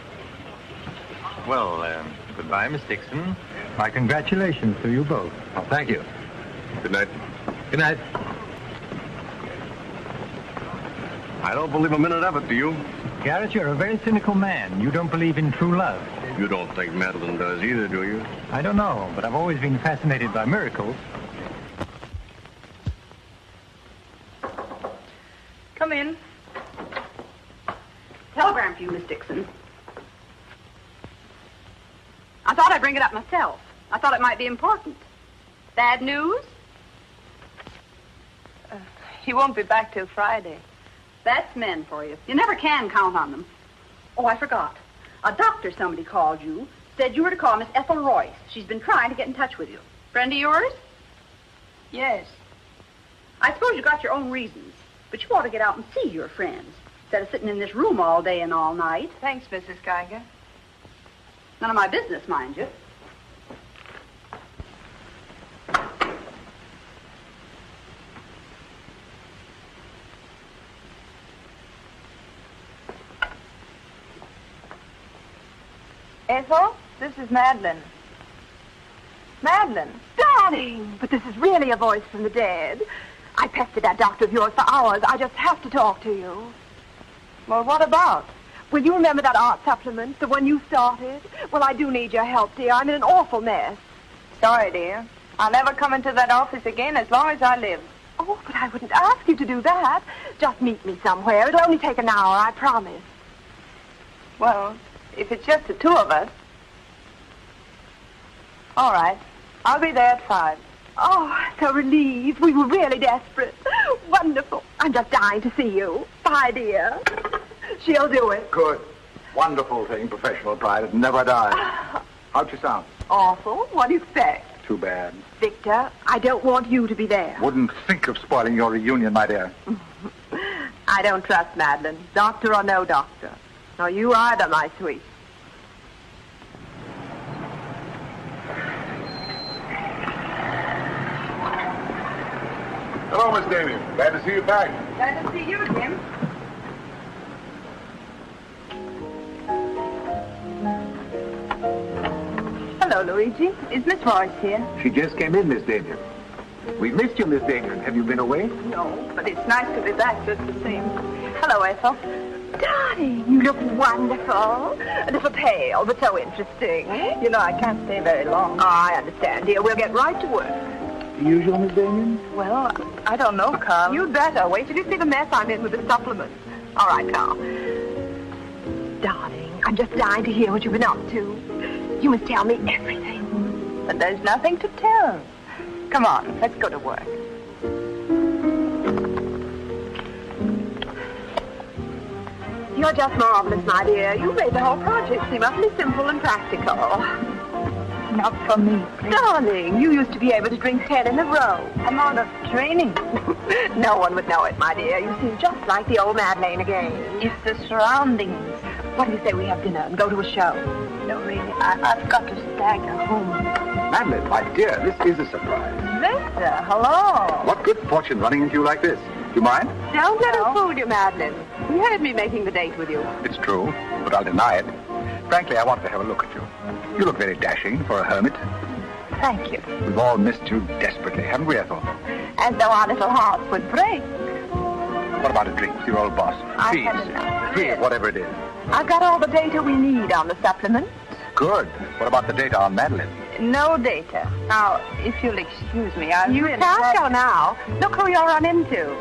Well, goodbye, Miss Dixon. My congratulations to you both. Oh, thank you. Good night. Good night. I don't believe a minute of it, do you? Garrett, you're a very cynical man. You don't believe in true love. You don't think Madeline does either, do you? I don't know, but I've always been fascinated by miracles. Come in. Telegram for you, Miss Dixon. I thought I'd bring it up myself. I thought it might be important. Bad news? He won't be back till Friday. That's men for you. You never can count on them. Oh, I forgot. A doctor somebody called you, said you were to call Miss Ethel Royce. She's been trying to get in touch with you. Friend of yours? Yes. I suppose you got your own reasons, but you ought to get out and see your friends instead of sitting in this room all day and all night. Thanks, Mrs. Geiger. None of my business, mind you. Ethel, this is Madeline. Madeline. Darling, but this is really a voice from the dead. I pestered that doctor of yours for hours. I just have to talk to you. Well, what about? Well, you remember that art supplement, the one you started? Well, I do need your help, dear. I'm in an awful mess. Sorry, dear. I'll never come into that office again as long as I live. Oh, but I wouldn't ask you to do that. Just meet me somewhere. It'll only take an hour, I promise. Well, if it's just the two of us. All right. I'll be there at 5. Oh, so relieved. We were really desperate. Wonderful. I'm just dying to see you. Bye, dear. She'll do it. Good. Wonderful thing, professional pride. It never dies. How'd you sound? Awful. What do you expect? Too bad. Victor, I don't want you to be there. Wouldn't think of spoiling your reunion, my dear. I don't trust Madeline, doctor or no doctor. Nor you either, my sweet. Hello, Miss Damien. Glad to see you back. Glad to see you, Jim. Hello, Luigi. Is Miss Royce here? She just came in, Miss Damien. We've missed you, Miss Damien. Have you been away? No, but it's nice to be back just the same. Hello, Ethel. Darling, you look wonderful. A little pale, but so interesting. You know, I can't stay very long. Oh, I understand, dear. We'll get right to work. The usual, Miss Damien? Well, I don't know, Carl. You'd better. Wait till you see the mess I'm in with the supplements. All right, Carl. Darling, I'm just dying to hear what you've been up to. You must tell me everything. but there's nothing to tell. Come on, let's go to work. You're just marvelous, my dear. You made the whole project seem utterly simple and practical. Not for me, please. Darling, you used to be able to drink 10 in a row. I'm out of training. No one would know it, my dear. You seem just like the old Madeleine again. It's the surroundings. What do you say we have dinner and go to a show? No, really, I've got to stagger home. Madeline, my dear, this is a surprise. Victor, hello. What good fortune running into you like this? Do you mind? Don't let us fool you, Madeline. You heard me making the date with you. It's true, but I'll deny it. Frankly, I wanted to have a look at you. You look very dashing for a hermit. Thank you. We've all missed you desperately, haven't we, Ethel? As though our little hearts would break. What about a drink with your old boss? Please, whatever it is. I've got all the data we need on the supplement. Good. What about the data on Madeline? No data. Now, if you'll excuse me, I'll... You can't go now. Look who you'll run into.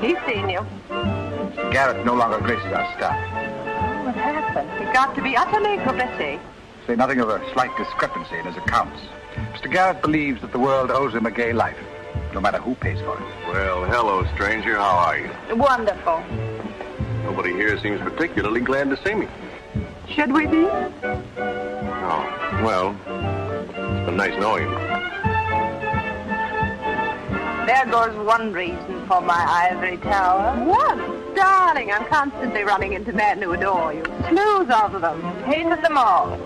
He's seen you. Garrett no longer graces our staff. What happened? He got to be utterly gritty. Say nothing of a slight discrepancy in his accounts. Mr. Garrett believes that the world owes him a gay life, no matter who pays for it. Well, hello, stranger. How are you? Wonderful. Nobody here seems particularly glad to see me. Should we be? Oh, well, it's been nice knowing you. There goes one reason for my ivory tower. One? Darling, I'm constantly running into men who adore you. Slews of them. Hated them all.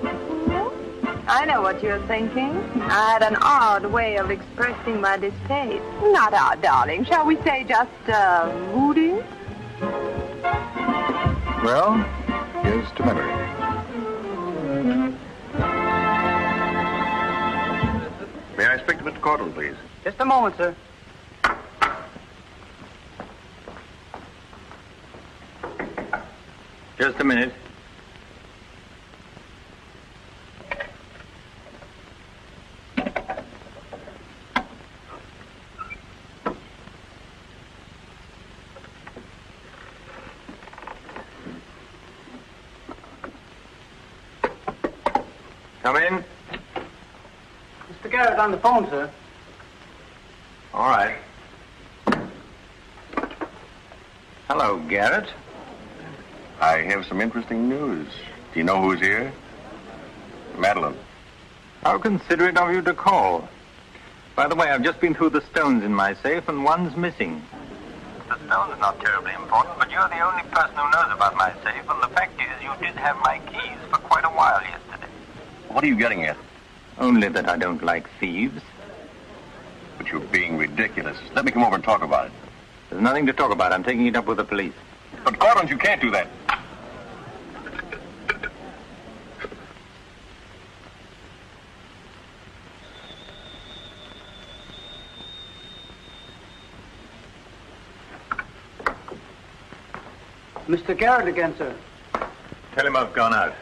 I know what you're thinking. I had an odd way of expressing my distaste. Not odd, darling. Shall we say just, moody? Well, here's to memory. May I speak to Mr. Cortland, please? Just a moment, sir. Just a minute. Come in. Mr. Garrett on the phone, sir. All right. Hello, Garrett. I have some interesting news. Do you know who's here? Madeline. How considerate of you to call. By the way, I've just been through the stones in my safe, and one's missing. The stone's not terribly important, but you're the only person who knows about my safe, and the fact is you did have my keys for quite a while yesterday. What are you getting at? Only that I don't like thieves. But you're being ridiculous. Let me come over and talk about it. There's nothing to talk about. I'm taking it up with the police. But, Cortland, you can't do that. Mr. Garrett again, sir. Tell him I've gone out.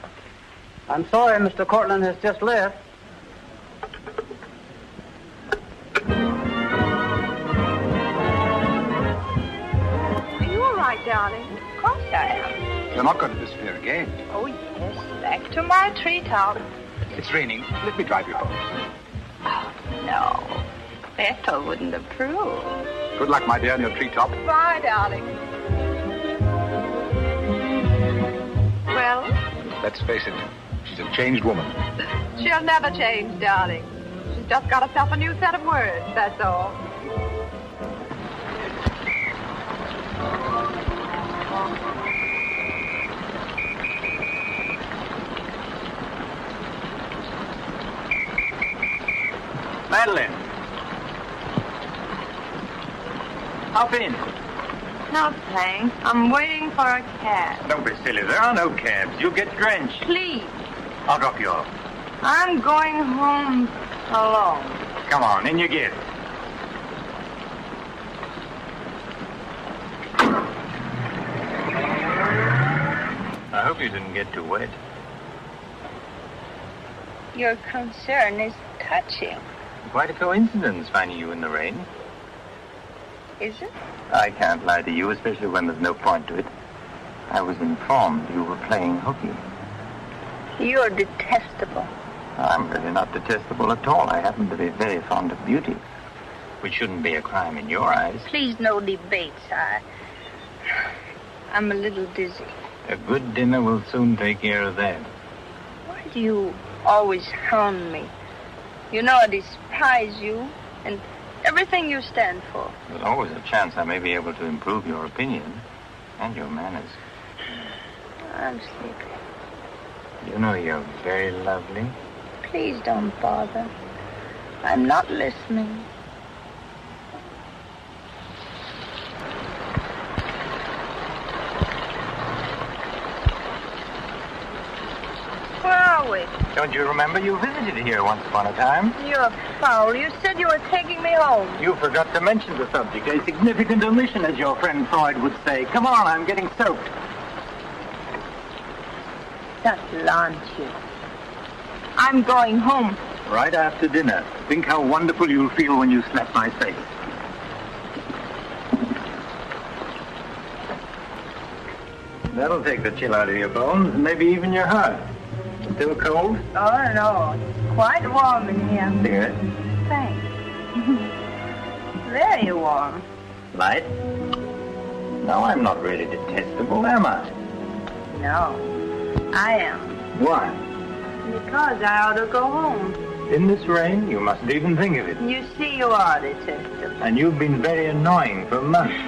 I'm sorry, Mr. Cortland has just left. Are you all right, darling? Of course I am. You're not going to disappear again. Oh, yes. Back to my treetop. It's raining. Let me drive you home. Oh, no. Ethel wouldn't approve. Good luck, my dear, on your treetop. Bye, darling. Well? Let's face it, she's a changed woman. She'll never change, darling. She's just got herself a new set of words, that's all. Madeline. Hop in. No, thanks. I'm waiting for a cab. Don't be silly. There are no cabs. You'll get drenched. Please. I'll drop you off. I'm going home alone. Come on, in you get. I hope you didn't get too wet. Your concern is touching. Quite a coincidence finding you in the rain. Is it? I can't lie to you, especially when there's no point to it. I was informed you were playing hooky. You're detestable. I'm really not detestable at all. I happen to be very fond of beauty, which shouldn't be a crime in your eyes. Please, no debates. I'm a little dizzy. A good dinner will soon take care of that. Why do you always hound me? You know I despise you and everything you stand for. There's always a chance I may be able to improve your opinion and your manners. I'm sleepy. You know you're very lovely. Please don't bother. I'm not listening. Where are we? Don't you remember you visited here once upon a time? You're foul. You said you were taking me home. You forgot to mention the subject. A significant omission, as your friend Freud would say. Come on, I'm getting soaked. That'll launch you. I'm going home. Right after dinner. Think how wonderful you'll feel when you slap my face. That'll take the chill out of your bones, and maybe even your heart. Still cold? Oh, no. It's quite warm in here. Dear. Thanks. Very warm. Light? No, I'm not really detestable, am I? No, I am. Why? Because I ought to go home. In this rain, you mustn't even think of it. You see, you are detestable. And you've been very annoying for months.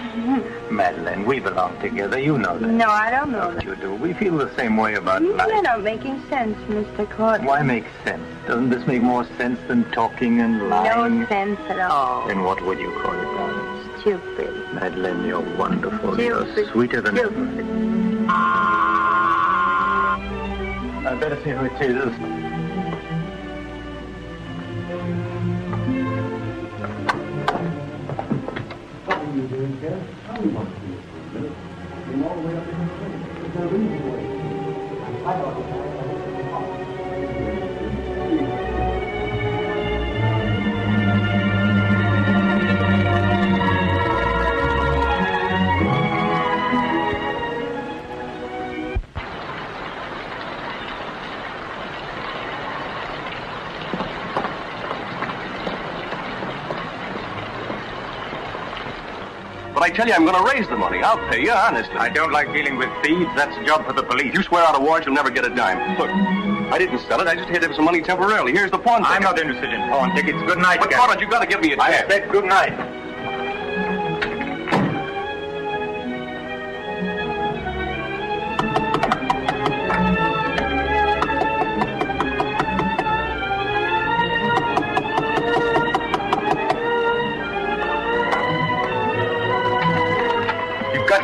Madeleine, we belong together. You know that. No, I don't know that. You do. We feel the same way about life. You're not making sense, Mr. Courtney. Why make sense? Doesn't this make more sense than talking and lying? No sense at all. Then what would you call it, darling? Stupid. Madeleine, you're wonderful. Stupid. You're sweeter than... Stupid. I'd better see who it is. I tell you, I'm going to raise the money. I'll pay you, honestly. I don't like dealing with thieves. That's a job for the police. You swear out a warrant, you'll never get a dime. Look, I didn't sell it. I just handed him some money temporarily. Here's the pawn ticket. I'm not interested in pawn tickets. Good night, But, Carter, you got to give me a chance. I said good night.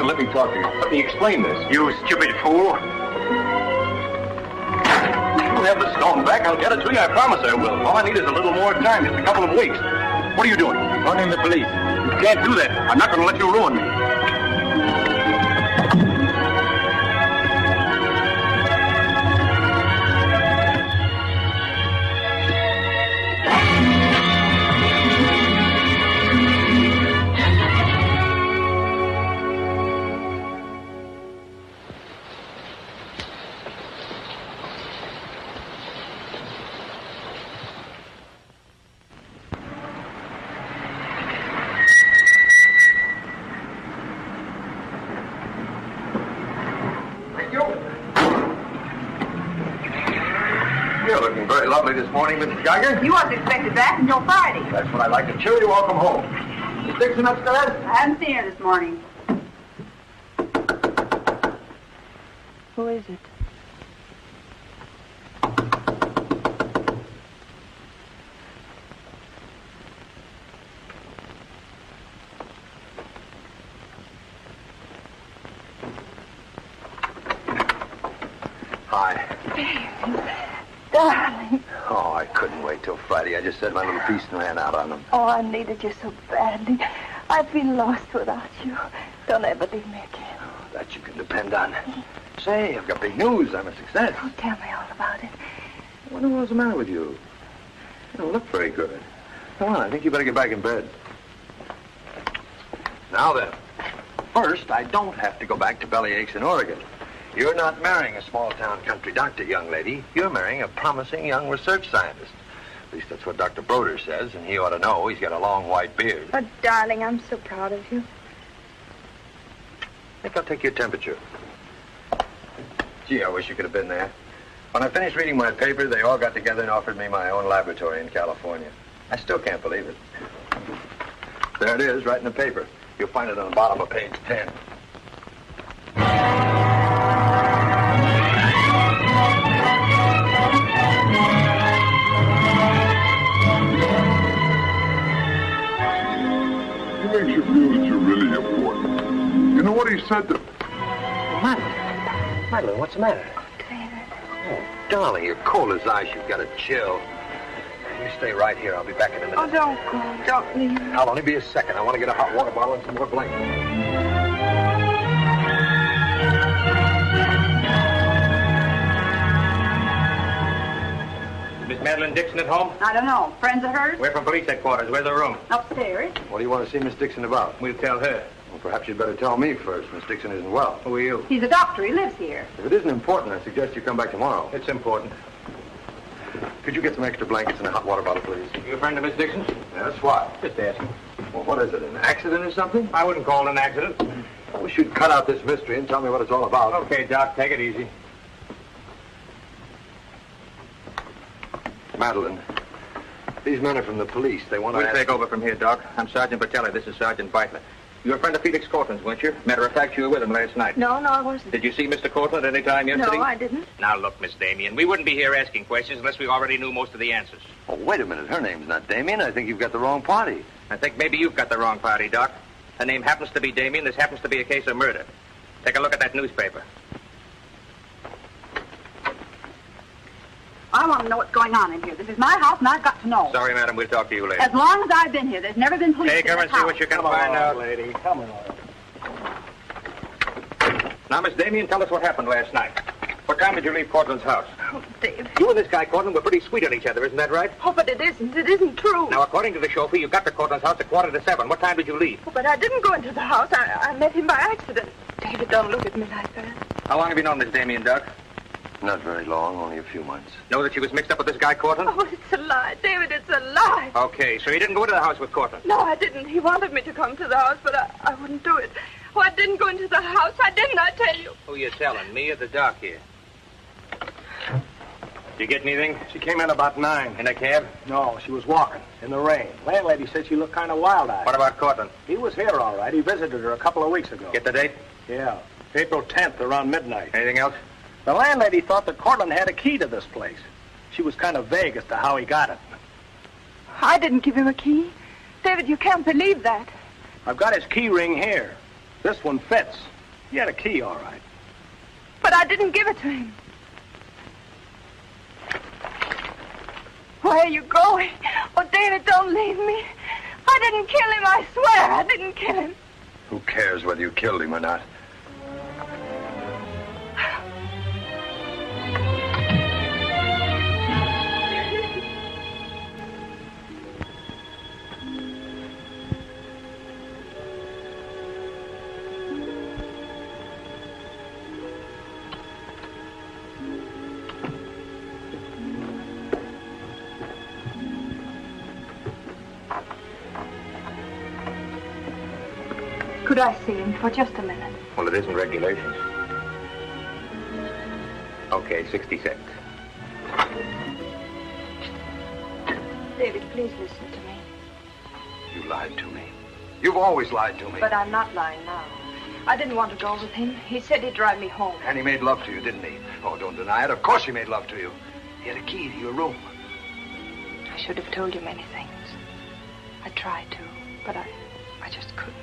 Let me talk to you. Let me explain this. You stupid fool. You'll have the stone back. I'll get it to you. I promise I will. All I need is a little more time, just a couple of weeks. What are you doing? Phoning the police. You can't do that. I'm not going to let you ruin me. Lovely this morning, Mrs. Geiger. You wasn't expected back until Friday. That's what I like to cheer you. Welcome home. Is Dixon upstairs? I haven't seen her this morning. Who is it? Hi. Darling. Oh, I couldn't wait till Friday. I just said my little piece and ran out on them. Oh, I needed you so badly. I feel lost without you. Don't ever leave me again. Oh, that you can depend on. Say, I've got big news. I'm a success. Oh, tell me all about it. I wonder what's the matter with you. You don't look very good. Come on, I think you better get back in bed. Now then, first, I don't have to go back to Bellyaches in Oregon. You're not marrying a small-town country doctor, young lady. You're marrying a promising young research scientist. At least that's what Dr. Broder says, and he ought to know. He's got a long white beard. Oh, darling, I'm so proud of you. I think I'll take your temperature. Gee, I wish you could have been there. When I finished reading my paper, they all got together and offered me my own laboratory in California. I still can't believe it. There it is, right in the paper. You'll find it on the bottom of page 10. He makes you feel that you're really important. You know what he said to... Madeline, what's the matter? David. Oh, darling, you're cold as ice. You've got a chill. You stay right here. I'll be back in a minute. Oh, don't go. Don't leave. I'll only be a second. I want to get a hot water bottle and some more blankets. Miss Madeline Dixon at home? I don't know. Friends of hers? We're from police headquarters. Where's the room? Upstairs. What do you want to see Miss Dixon about? We'll tell her. Well, perhaps you'd better tell me first. Miss Dixon isn't well. Who are you? He's a doctor. He lives here. If it isn't important, I suggest you come back tomorrow. It's important. Could you get some extra blankets and a hot water bottle, please? You a friend of Miss Dixon's? Yes, what? Just asking. Well, what is it, an accident or something? I wouldn't call it an accident. I wish you'd cut out this mystery and tell me what it's all about. Okay, Doc, take it easy. Madeline, these men are from the police. They want to We'll take over from here, Doc. I'm Sergeant Patelli. This is Sergeant Beitler. You're a friend of Felix Cortland's, weren't you? Matter of fact, you were with him last night. No, I wasn't. Did you see Mr. Cortland any time yesterday? No, I didn't. Now, look, Miss Damien, we wouldn't be here asking questions unless we already knew most of the answers. Oh, wait a minute. Her name's not Damien. I think you've got the wrong party. I think maybe you've got the wrong party, Doc. Her name happens to be Damien. This happens to be a case of murder. Take a look at that newspaper. I want to know what's going on in here. This is my house, and I've got to know. Sorry, madam. We'll talk to you later. As long as I've been here, there's never been police Take in her this and see house. what you can Come find on, out. lady. Come on. Now, Miss Damien, tell us what happened last night. What time did you leave Cortland's house? Oh, David. You and this guy Cortland were pretty sweet on each other, isn't that right? Oh, but it isn't. It isn't true. Now, according to the chauffeur, you got to Cortland's house at 6:45. What time did you leave? Oh, but I didn't go into the house. I met him by accident. David, don't look at me like that. How long have you known Miss Damien, Doc? Not very long, only a few months. Know that she was mixed up with this guy Cortland? Oh, it's a lie. David, it's a lie. Okay, so you didn't go into the house with Cortland? No, I didn't. He wanted me to come to the house, but I wouldn't do it. Oh, I didn't go into the house. I didn't, I tell you. Who you telling, me or the doc here? Did you get anything? She came in about 9. In a cab? No, she was walking in the rain. Landlady said she looked kind of wild-eyed. What about Cortland? He was here, all right. He visited her a couple of weeks ago. Get the date? Yeah, April 10th, around midnight. Anything else? The landlady thought that Cortland had a key to this place. She was kind of vague as to how he got it. I didn't give him a key. David, you can't believe that. I've got his key ring here. This one fits. He had a key, all right. But I didn't give it to him. Where are you going? Oh, David, don't leave me. I didn't kill him, I swear. I didn't kill him. Who cares whether you killed him or not? Could I see him for just a minute? Well, it isn't regulations. Okay, 66. David, please listen to me. You lied to me. You've always lied to me. But I'm not lying now. I didn't want to go with him. He said he'd drive me home. And he made love to you, didn't he? Oh, don't deny it. Of course he made love to you. He had a key to your room. I should have told you many things. I tried to, but I just couldn't.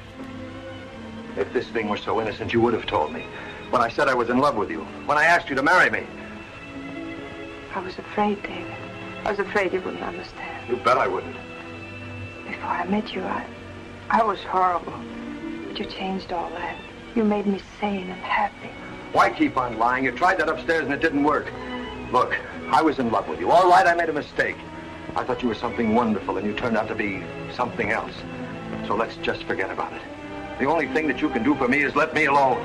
If this thing were so innocent, you would have told me. When I said I was in love with you. When I asked you to marry me. I was afraid, David. I was afraid you wouldn't understand. You bet I wouldn't. Before I met you, I was horrible. But you changed all that. You made me sane and happy. Why keep on lying? You tried that upstairs and it didn't work. Look, I was in love with you. All right, I made a mistake. I thought you were something wonderful and you turned out to be something else. So let's just forget about it. The only thing that you can do for me is let me alone.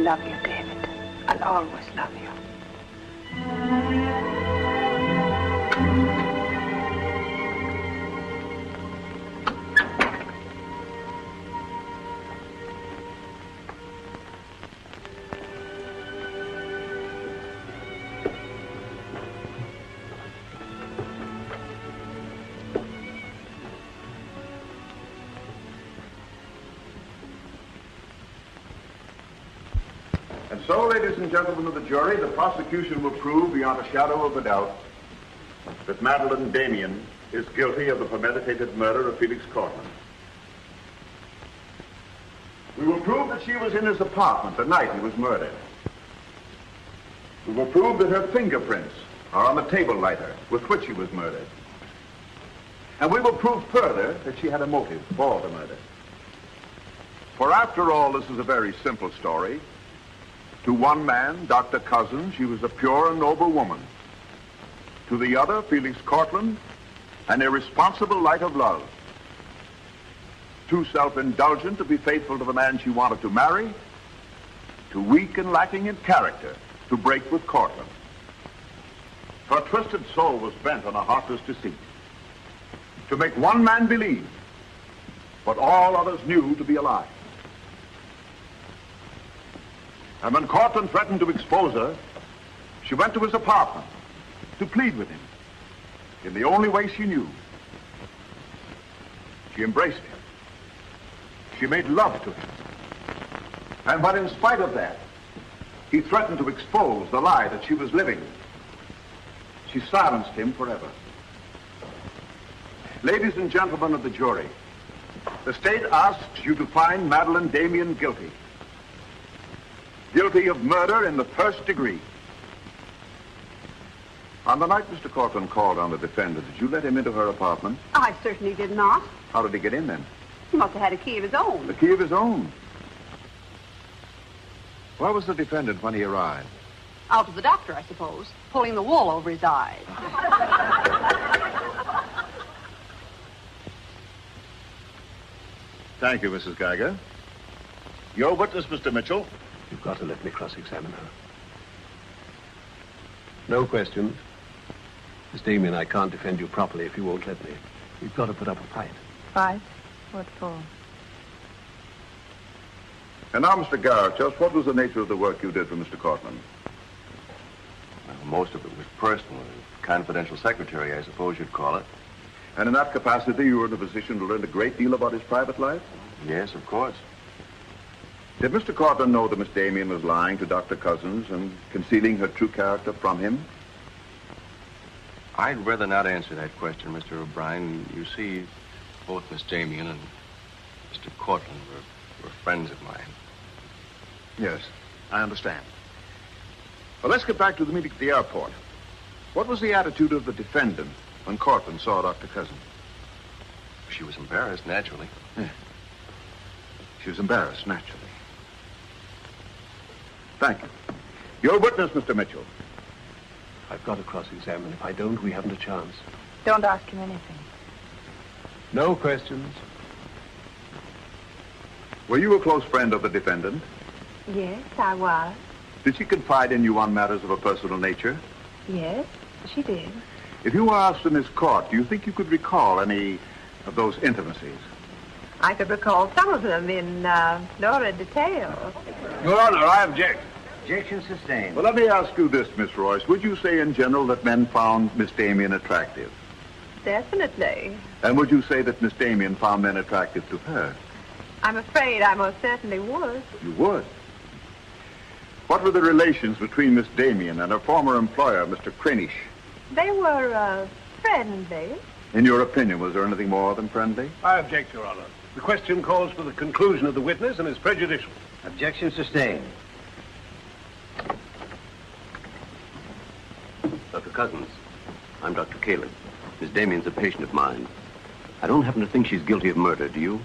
love you, David. I'll always love you. And so, ladies and gentlemen of the jury, the prosecution will prove beyond a shadow of a doubt that Madeline Damien is guilty of the premeditated murder of Felix Cortland. We will prove that she was in his apartment the night he was murdered. We will prove that her fingerprints are on the table lighter with which he was murdered. And we will prove further that she had a motive for the murder. For after all, this is a very simple story. To one man, Dr. Cousins, she was a pure and noble woman. To the other, Felix Cortland, an irresponsible light of love. Too self-indulgent to be faithful to the man she wanted to marry, too weak and lacking in character to break with Cortland. Her twisted soul was bent on a heartless deceit, to make one man believe what all others knew to be a lie. And when Cortland threatened to expose her, she went to his apartment to plead with him in the only way she knew. She embraced him. She made love to him. And when in spite of that, he threatened to expose the lie that she was living, she silenced him forever. Ladies and gentlemen of the jury, the state asks you to find Madeline Damien guilty. Guilty of murder in the first degree. On the night Mr. Cortland called on the defendant, did you let him into her apartment? I certainly did not. How did he get in then? He must have had a key of his own. The key of his own? Where was the defendant when he arrived? Out with the doctor, I suppose, pulling the wool over his eyes. Thank you, Mrs. Geiger. Your witness, Mr. Mitchell. You've got to let me cross-examine her. No questions. Miss Damien, I can't defend you properly if you won't let me. You've got to put up a fight. Fight? What for? And now, Mr. Garrett, just what was the nature of the work you did for Mr. Cortland? Well, most of it was personal. Confidential secretary, I suppose you'd call it. And in that capacity, you were in a position to learn a great deal about his private life? Yes, of course. Did Mr. Cortland know that Miss Damien was lying to Dr. Cousins and concealing her true character from him? I'd rather not answer that question, Mr. O'Brien. You see, both Miss Damien and Mr. Cortland were friends of mine. Yes, I understand. Well, let's get back to the meeting at the airport. What was the attitude of the defendant when Cortland saw Dr. Cousins? She was embarrassed, naturally. Yeah. She was embarrassed, naturally. Thank you. Your witness, Mr. Mitchell. I've got to cross-examine. If I don't, we haven't a chance. Don't ask him anything. No questions. Were you a close friend of the defendant? Yes, I was. Did she confide in you on matters of a personal nature? Yes, she did. If you were asked in this court, do you think you could recall any of those intimacies? I could recall some of them in lurid detail. Your Honor, I object. Objection sustained. Well, let me ask you this, Miss Royce. Would you say in general that men found Miss Damien attractive? Definitely. And would you say that Miss Damien found men attractive to her? I'm afraid I most certainly would. You would? What were the relations between Miss Damien and her former employer, Mr. Cranish? They were friendly. In your opinion, was there anything more than friendly? I object, Your Honor. The question calls for the conclusion of the witness and is prejudicial. Objection sustained. Dr. Cousins, I'm Dr. Caleb. Miss Damien's a patient of mine. I don't happen to think she's guilty of murder, do you?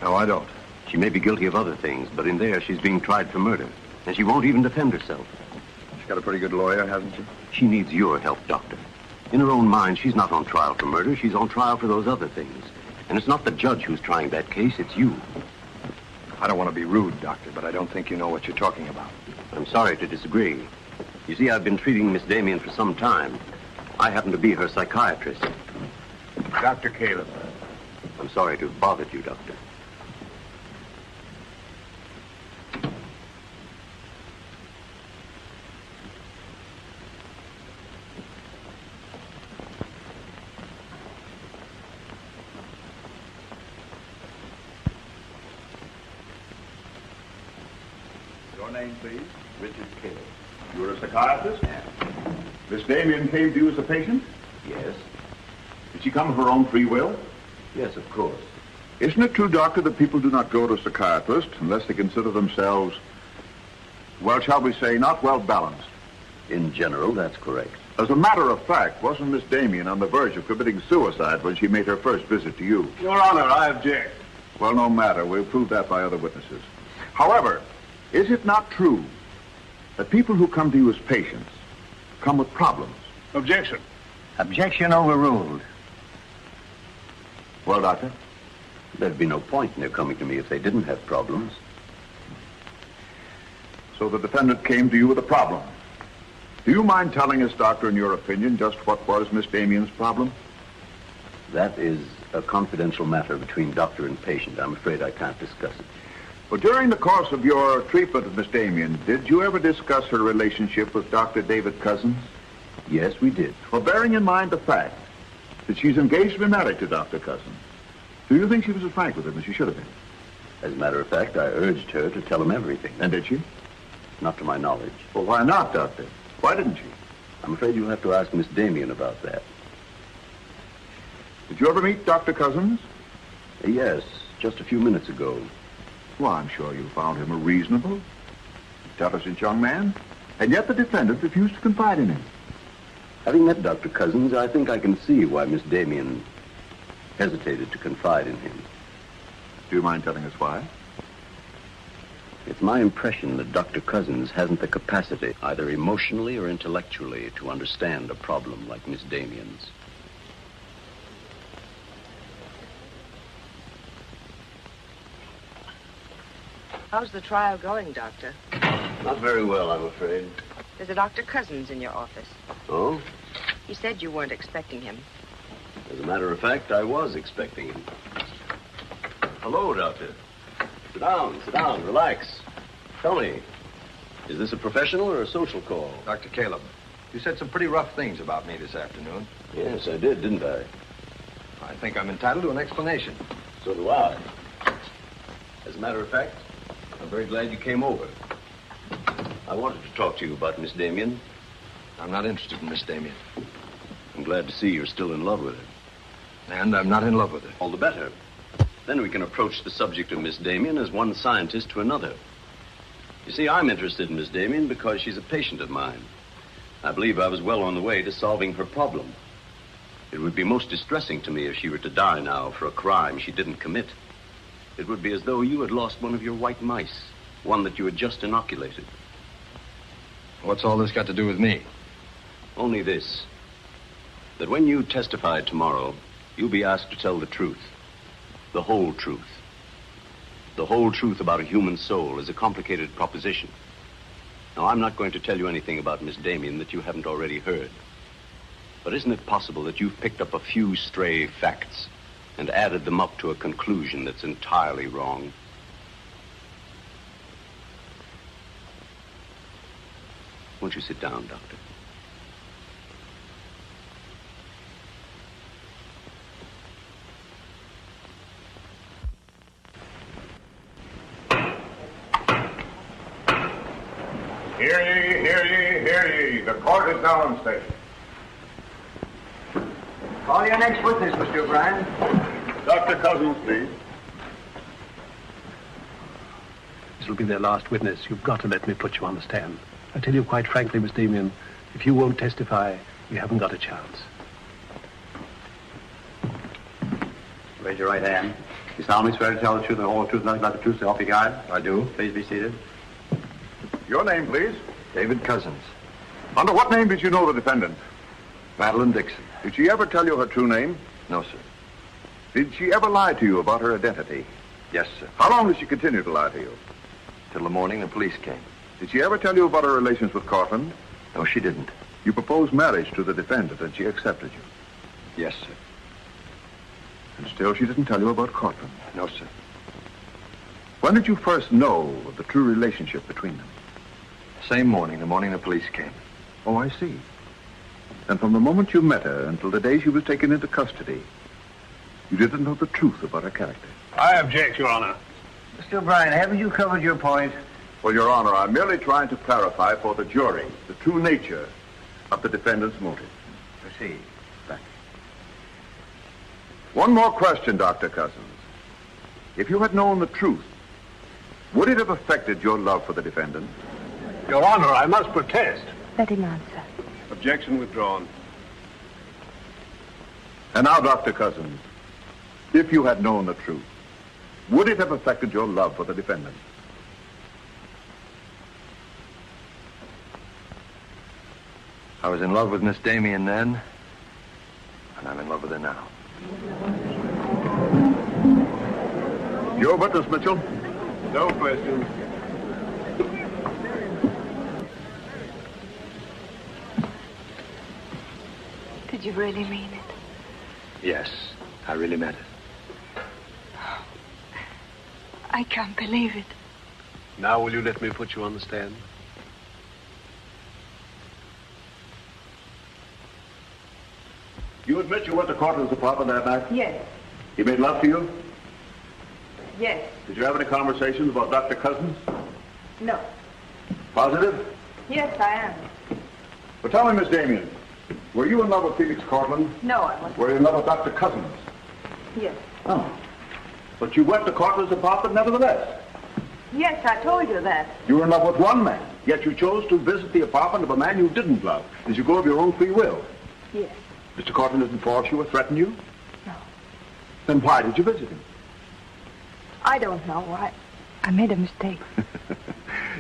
No, I don't. She may be guilty of other things, but in there she's being tried for murder. And she won't even defend herself. She's got a pretty good lawyer, hasn't she? She needs your help, Doctor. In her own mind, she's not on trial for murder. She's on trial for those other things. And it's not the judge who's trying that case, it's you. I don't want to be rude, Doctor, but I don't think you know what you're talking about. I'm sorry to disagree. You see, I've been treating Miss Damien for some time. I happen to be her psychiatrist. Dr. Caleb. I'm sorry to have bothered you, Doctor. Your name, please? Richard Caleb. You're a psychiatrist? Yes. Miss Damien came to you as a patient? Yes. Did she come of her own free will? Yes, of course. Isn't it true, Doctor, that people do not go to a psychiatrist unless they consider themselves, well, shall we say, not well balanced? In general, that's correct. As a matter of fact, wasn't Miss Damien on the verge of committing suicide when she made her first visit to you? Your Honor, I object. Well, no matter. We'll prove that by other witnesses. However, is it not true that people who come to you as patients come with problems? Objection. Objection overruled. Well, Doctor? There'd be no point in their coming to me if they didn't have problems. So the defendant came to you with a problem. Do you mind telling us, Doctor, in your opinion, just what was Miss Damien's problem? That is a confidential matter between doctor and patient. I'm afraid I can't discuss it. Well, during the course of your treatment of Miss Damien, did you ever discuss her relationship with Dr. David Cousins? Yes, we did. Well, bearing in mind the fact that she's engaged to be married to Dr. Cousins, do you think she was as frank with him as she should have been? As a matter of fact, I urged her to tell him everything. And did she? Not to my knowledge. Well, why not, Doctor? Why didn't she? I'm afraid you'll have to ask Miss Damien about that. Did you ever meet Dr. Cousins? Yes, just a few minutes ago. Well, I'm sure you found him a reasonable, intelligent young man, and yet the defendant refused to confide in him. Having met Dr. Cousins, I think I can see why Miss Damien hesitated to confide in him. Do you mind telling us why? It's my impression that Dr. Cousins hasn't the capacity, either emotionally or intellectually, to understand a problem like Miss Damien's. How's the trial going, Doctor? Not very well, I'm afraid. There's a Dr. Cousins in your office. Oh? He said you weren't expecting him. As a matter of fact, I was expecting him. Hello, Doctor. Sit down, relax. Tell me, is this a professional or a social call? Dr. Caleb, you said some pretty rough things about me this afternoon. Yes, I did, didn't I? I think I'm entitled to an explanation. So do I. As a matter of fact, I'm very glad you came over. I wanted to talk to you about Miss Damien. I'm not interested in Miss Damien. I'm glad to see you're still in love with her. And I'm not in love with her. All the better. Then we can approach the subject of Miss Damien as one scientist to another. You see, I'm interested in Miss Damien because she's a patient of mine. I believe I was well on the way to solving her problem. It would be most distressing to me if she were to die now for a crime she didn't commit. It would be as though you had lost one of your white mice, one that you had just inoculated. What's all this got to do with me? Only this, that when you testify tomorrow, you'll be asked to tell the truth, the whole truth. The whole truth about a human soul is a complicated proposition. Now, I'm not going to tell you anything about Miss Damien that you haven't already heard. But isn't it possible that you've picked up a few stray facts and added them up to a conclusion that's entirely wrong? Won't you sit down, Doctor? Hear ye, hear ye, hear ye. The court is now in session. Call your next witness, Mr. O'Brien. Dr. Cousins, please. This will be their last witness. You've got to let me put you on the stand. I tell you quite frankly, Miss Damien, if you won't testify, we haven't got a chance. Raise your right hand. You solemnly swear to tell the truth, the whole truth, nothing but the truth, so help you God? I do. Please be seated. Your name, please. David Cousins. Under what name did you know the defendant? Madeline Dixon. Did she ever tell you her true name? No, sir. Did she ever lie to you about her identity? Yes, sir. How long did she continue to lie to you? Till the morning the police came. Did she ever tell you about her relations with Cortland? No, she didn't. You proposed marriage to the defendant, and she accepted you. Yes, sir. And still she didn't tell you about Cortland? No, sir. When did you first know of the true relationship between them? Same morning, the morning the police came. Oh, I see. And from the moment you met her until the day she was taken into custody, you didn't know the truth about her character. I object, Your Honor. Mr. O'Brien, haven't you covered your point? Well, Your Honor, I'm merely trying to clarify for the jury the true nature of the defendant's motive. Proceed. Thank you. One more question, Dr. Cousins. If you had known the truth, would it have affected your love for the defendant? Your Honor, I must protest. Let him answer. Objection withdrawn. And now, Dr. Cousins, if you had known the truth, would it have affected your love for the defendant? I was in love with Miss Damien then, and I'm in love with her now. Your witness, Mitchell? No questions. Did you really mean it? Yes, I really meant it. I can't believe it. Now will you let me put you on the stand? You admit you went to Cortland's apartment that night? Yes. He made love to you? Yes. Did you have any conversations about Dr. Cousins? No. Positive? Yes, I am. But tell me, Miss Damien, were you in love with Felix Cortland? No, I wasn't. Were you in love with Dr. Cousins? Yes. Oh. But you went to Cortland's apartment nevertheless. Yes, I told you that. You were in love with one man, yet you chose to visit the apartment of a man you didn't love. Did you go of your own free will? Yes. Mr. Cortland didn't force you or threaten you? No. Then why did you visit him? I don't know. I made a mistake.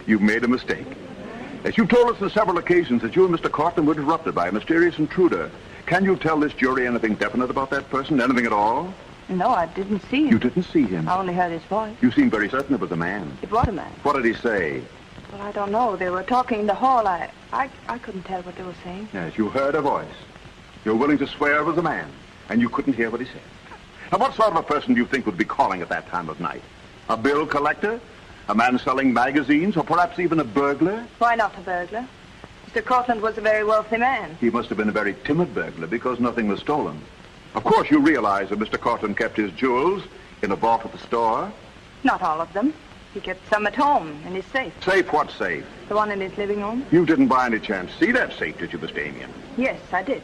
You made a mistake. As you told us on several occasions that you and Mr. Cortland were interrupted by a mysterious intruder, can you tell this jury anything definite about that person? Anything at all? No, I didn't see him. You didn't see him? I only heard his voice. You seem very certain it was a man. It was a man. What did he say? Well, I don't know. They were talking in the hall. I couldn't tell what they were saying. Yes, you heard a voice. You're willing to swear it was a man, and you couldn't hear what he said. Now, what sort of a person do you think would be calling at that time of night? A bill collector? A man selling magazines? Or perhaps even a burglar? Why not a burglar? Mr. Cortland was a very wealthy man. He must have been a very timid burglar because nothing was stolen. Of course, you realize that Mr. Cortland kept his jewels in a vault at the store? Not all of them. He kept some at home in his safe. Safe? What safe? The one in his living room? You didn't by any chance see that safe, did you, Miss Damien? Yes, I did.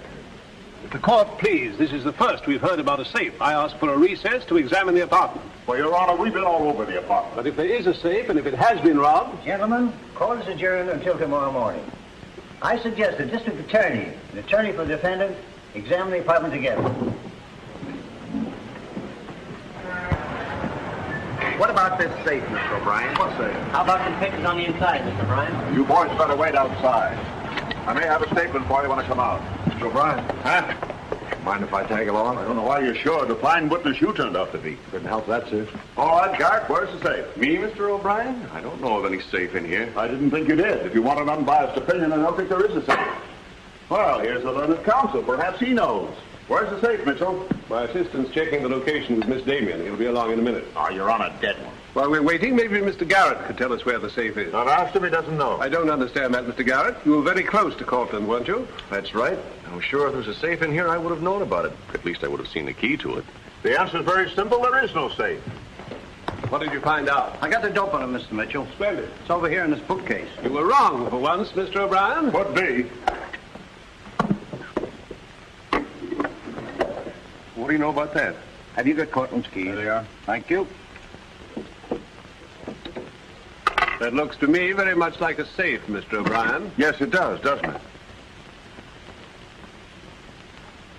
The court, please. This is the first we've heard about a safe. I asked for a recess to examine the apartment. Well, Your Honor, we've been all over the apartment. But if there is a safe, and if it has been robbed... Gentlemen, court is adjourned until tomorrow morning. I suggest the district attorney, the attorney for the defendant, examine the apartment together. What about this safe, Mr. O'Brien? What safe? How about the pictures on the inside, Mr. O'Brien? You boys better wait outside. I may have a statement for you when I come out. Mr. O'Brien. Huh? Mind if I tag along? I don't know why you're sure. The fine witness you turned out to be. Couldn't help that, sir. All right, Garrett, where's the safe? Me, Mr. O'Brien? I don't know of any safe in here. I didn't think you did. If you want an unbiased opinion, I don't think there is a safe. Well, here's the learned counsel. Perhaps he knows. Where's the safe, Mitchell? My assistant's checking the location with Miss Damien. He'll be along in a minute. Oh, you're on a dead one. While we're waiting, maybe Mr. Garrett could tell us where the safe is. I've asked him, he doesn't know. I don't understand that, Mr. Garrett. You were very close to Cortland, weren't you? That's right. I'm sure if there was a safe in here, I would have known about it. At least I would have seen the key to it. The answer's very simple. There is no safe. What did you find out? I got the dope on him, Mr. Mitchell. Splendid. It's over here in this bookcase. You were wrong for once, Mr. O'Brien. Could be. What do you know about that? Have you got Cortland's keys? There they are. Thank you. That looks to me very much like a safe, Mr. O'Brien. Yes, it does, doesn't it?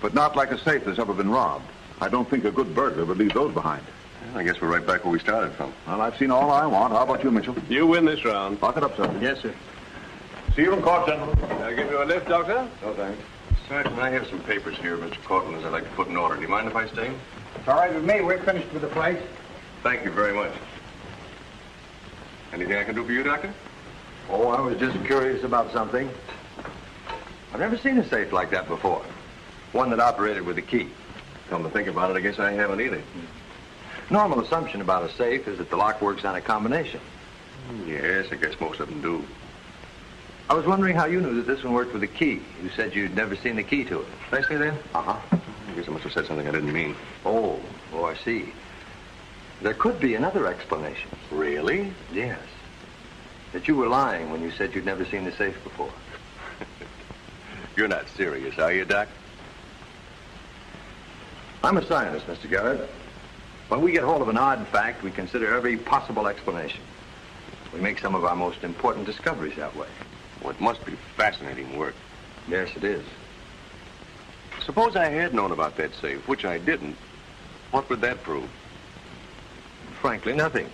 But not like a safe that's ever been robbed. I don't think a good burglar would leave those behind. Well, I guess we're right back where we started from. Well, I've seen all I want. How about you, Mitchell? You win this round. Lock it up, sir. Yes, sir. See you in court, gentlemen. I'll give you a lift, Doctor. No, thanks. Sergeant, I have some papers here, Mr. Cortland, I'd like to put in order. Do you mind if I stay? It's all right with me. We're finished with the flight. Thank you very much. Anything I can do for you, Doctor? Oh, I was just curious about something. I've never seen a safe like that before. One that operated with a key. Come to think about it, I guess I haven't either. Normal assumption about a safe is that the lock works on a combination. Yes, I guess most of them do. I was wondering how you knew that this one worked with a key. You said you'd never seen the key to it. Did I say that? Uh-huh. I guess I must have said something I didn't mean. Oh, I see. There could be another explanation. Really? Yes. That you were lying when you said you'd never seen the safe before. You're not serious, are you, Doc? I'm a scientist, Mr. Garrett. When we get hold of an odd fact, we consider every possible explanation. We make some of our most important discoveries that way. Well, it must be fascinating work. Yes, it is. Suppose I had known about that safe, which I didn't. What would that prove? Frankly, nothing.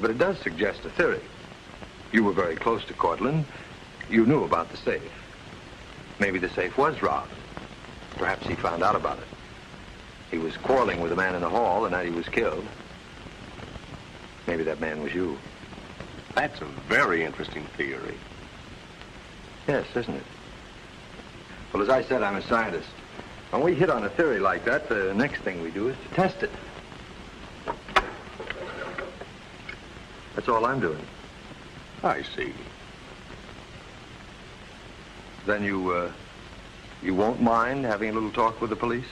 But it does suggest a theory. You were very close to Cortland. You knew about the safe. Maybe the safe was robbed. Perhaps he found out about it. He was quarreling with a man in the hall the night he was killed. Maybe that man was you. That's a very interesting theory. Yes, isn't it? Well, as I said, I'm a scientist. When we hit on a theory like that, the next thing we do is to test it. That's all I'm doing. I see. Then you won't mind having a little talk with the police?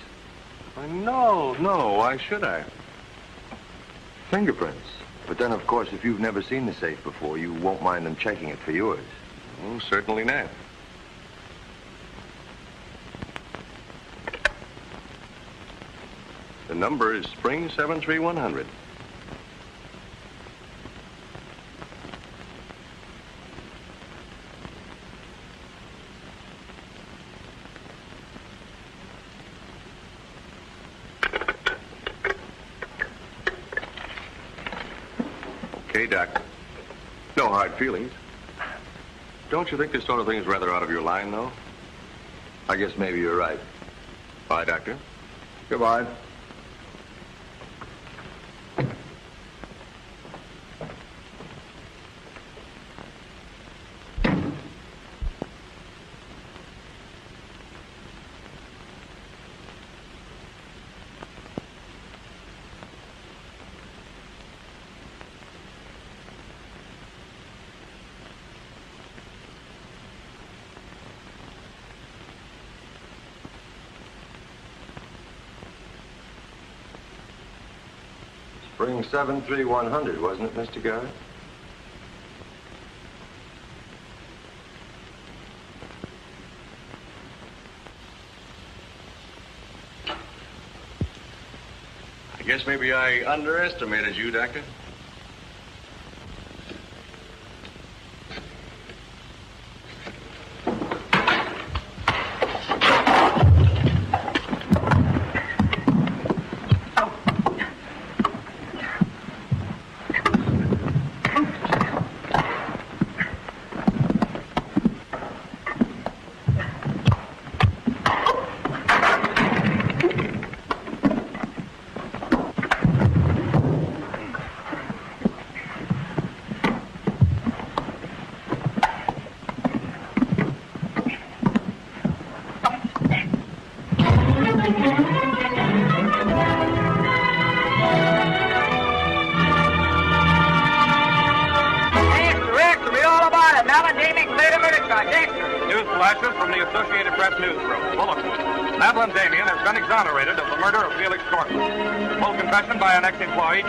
No, why should I? Fingerprints. But then, of course, if you've never seen the safe before, you won't mind them checking it for yours. Oh, certainly not. The number is Spring 73100. Okay, Doc. No hard feelings. Don't you think this sort of thing is rather out of your line, though? I guess maybe you're right. Bye, Doctor. Goodbye. Spring 73100, wasn't it, Mr. Garrett? I guess maybe I underestimated you, Doctor.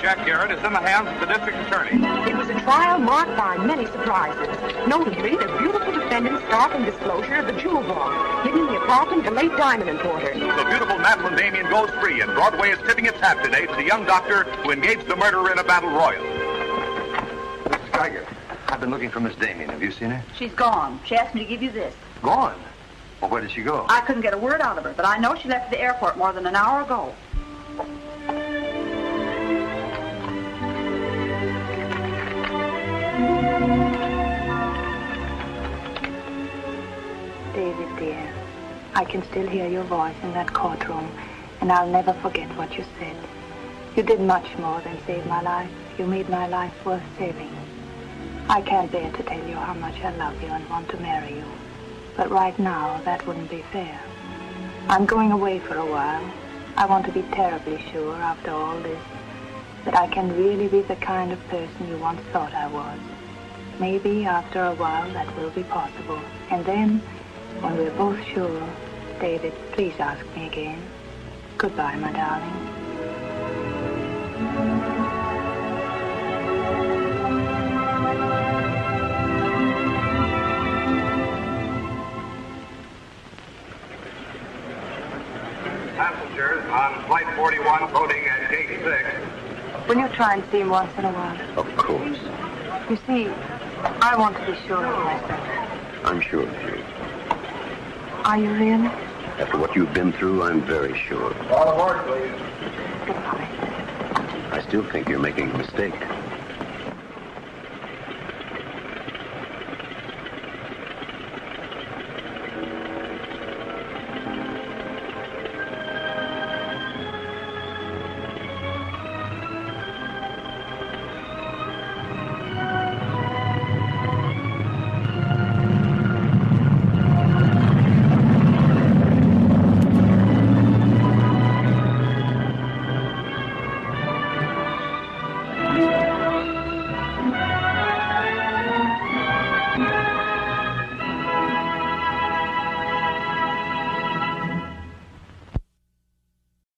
Jack Garrett is in the hands of the district attorney. It was a trial marked by many surprises, notably the beautiful defendant's startling disclosure of the jewel vault hidden in the apartment of the late diamond importer. The beautiful Madeline Damien goes free, and Broadway is tipping its hat today to the young doctor who engaged the murderer in a battle royal. Mrs. Geiger, I've been looking for Miss Damien. Have you seen her? She's gone. She asked me to give you this. Gone? Well, where did she go? I couldn't get a word out of her, but I know she left the airport more than an hour ago. David, dear, I can still hear your voice in that courtroom, and I'll never forget what you said. You did much more than save my life. You made my life worth saving. I can't bear to tell you how much I love you and want to marry you. But right now, that wouldn't be fair. I'm going away for a while. I want to be terribly sure, after all this, that I can really be the kind of person you once thought I was. Maybe after a while that will be possible. And then, when we're both sure, David, please ask me again. Goodbye, my darling. Passengers on Flight 41 boarding at Gate 6. Will you try and see him once in a while? Of course. You see, I want to be sure of myself. I'm sure of you. Are you really? After what you've been through, I'm very sure. All aboard, please. Goodbye. I still think you're making a mistake.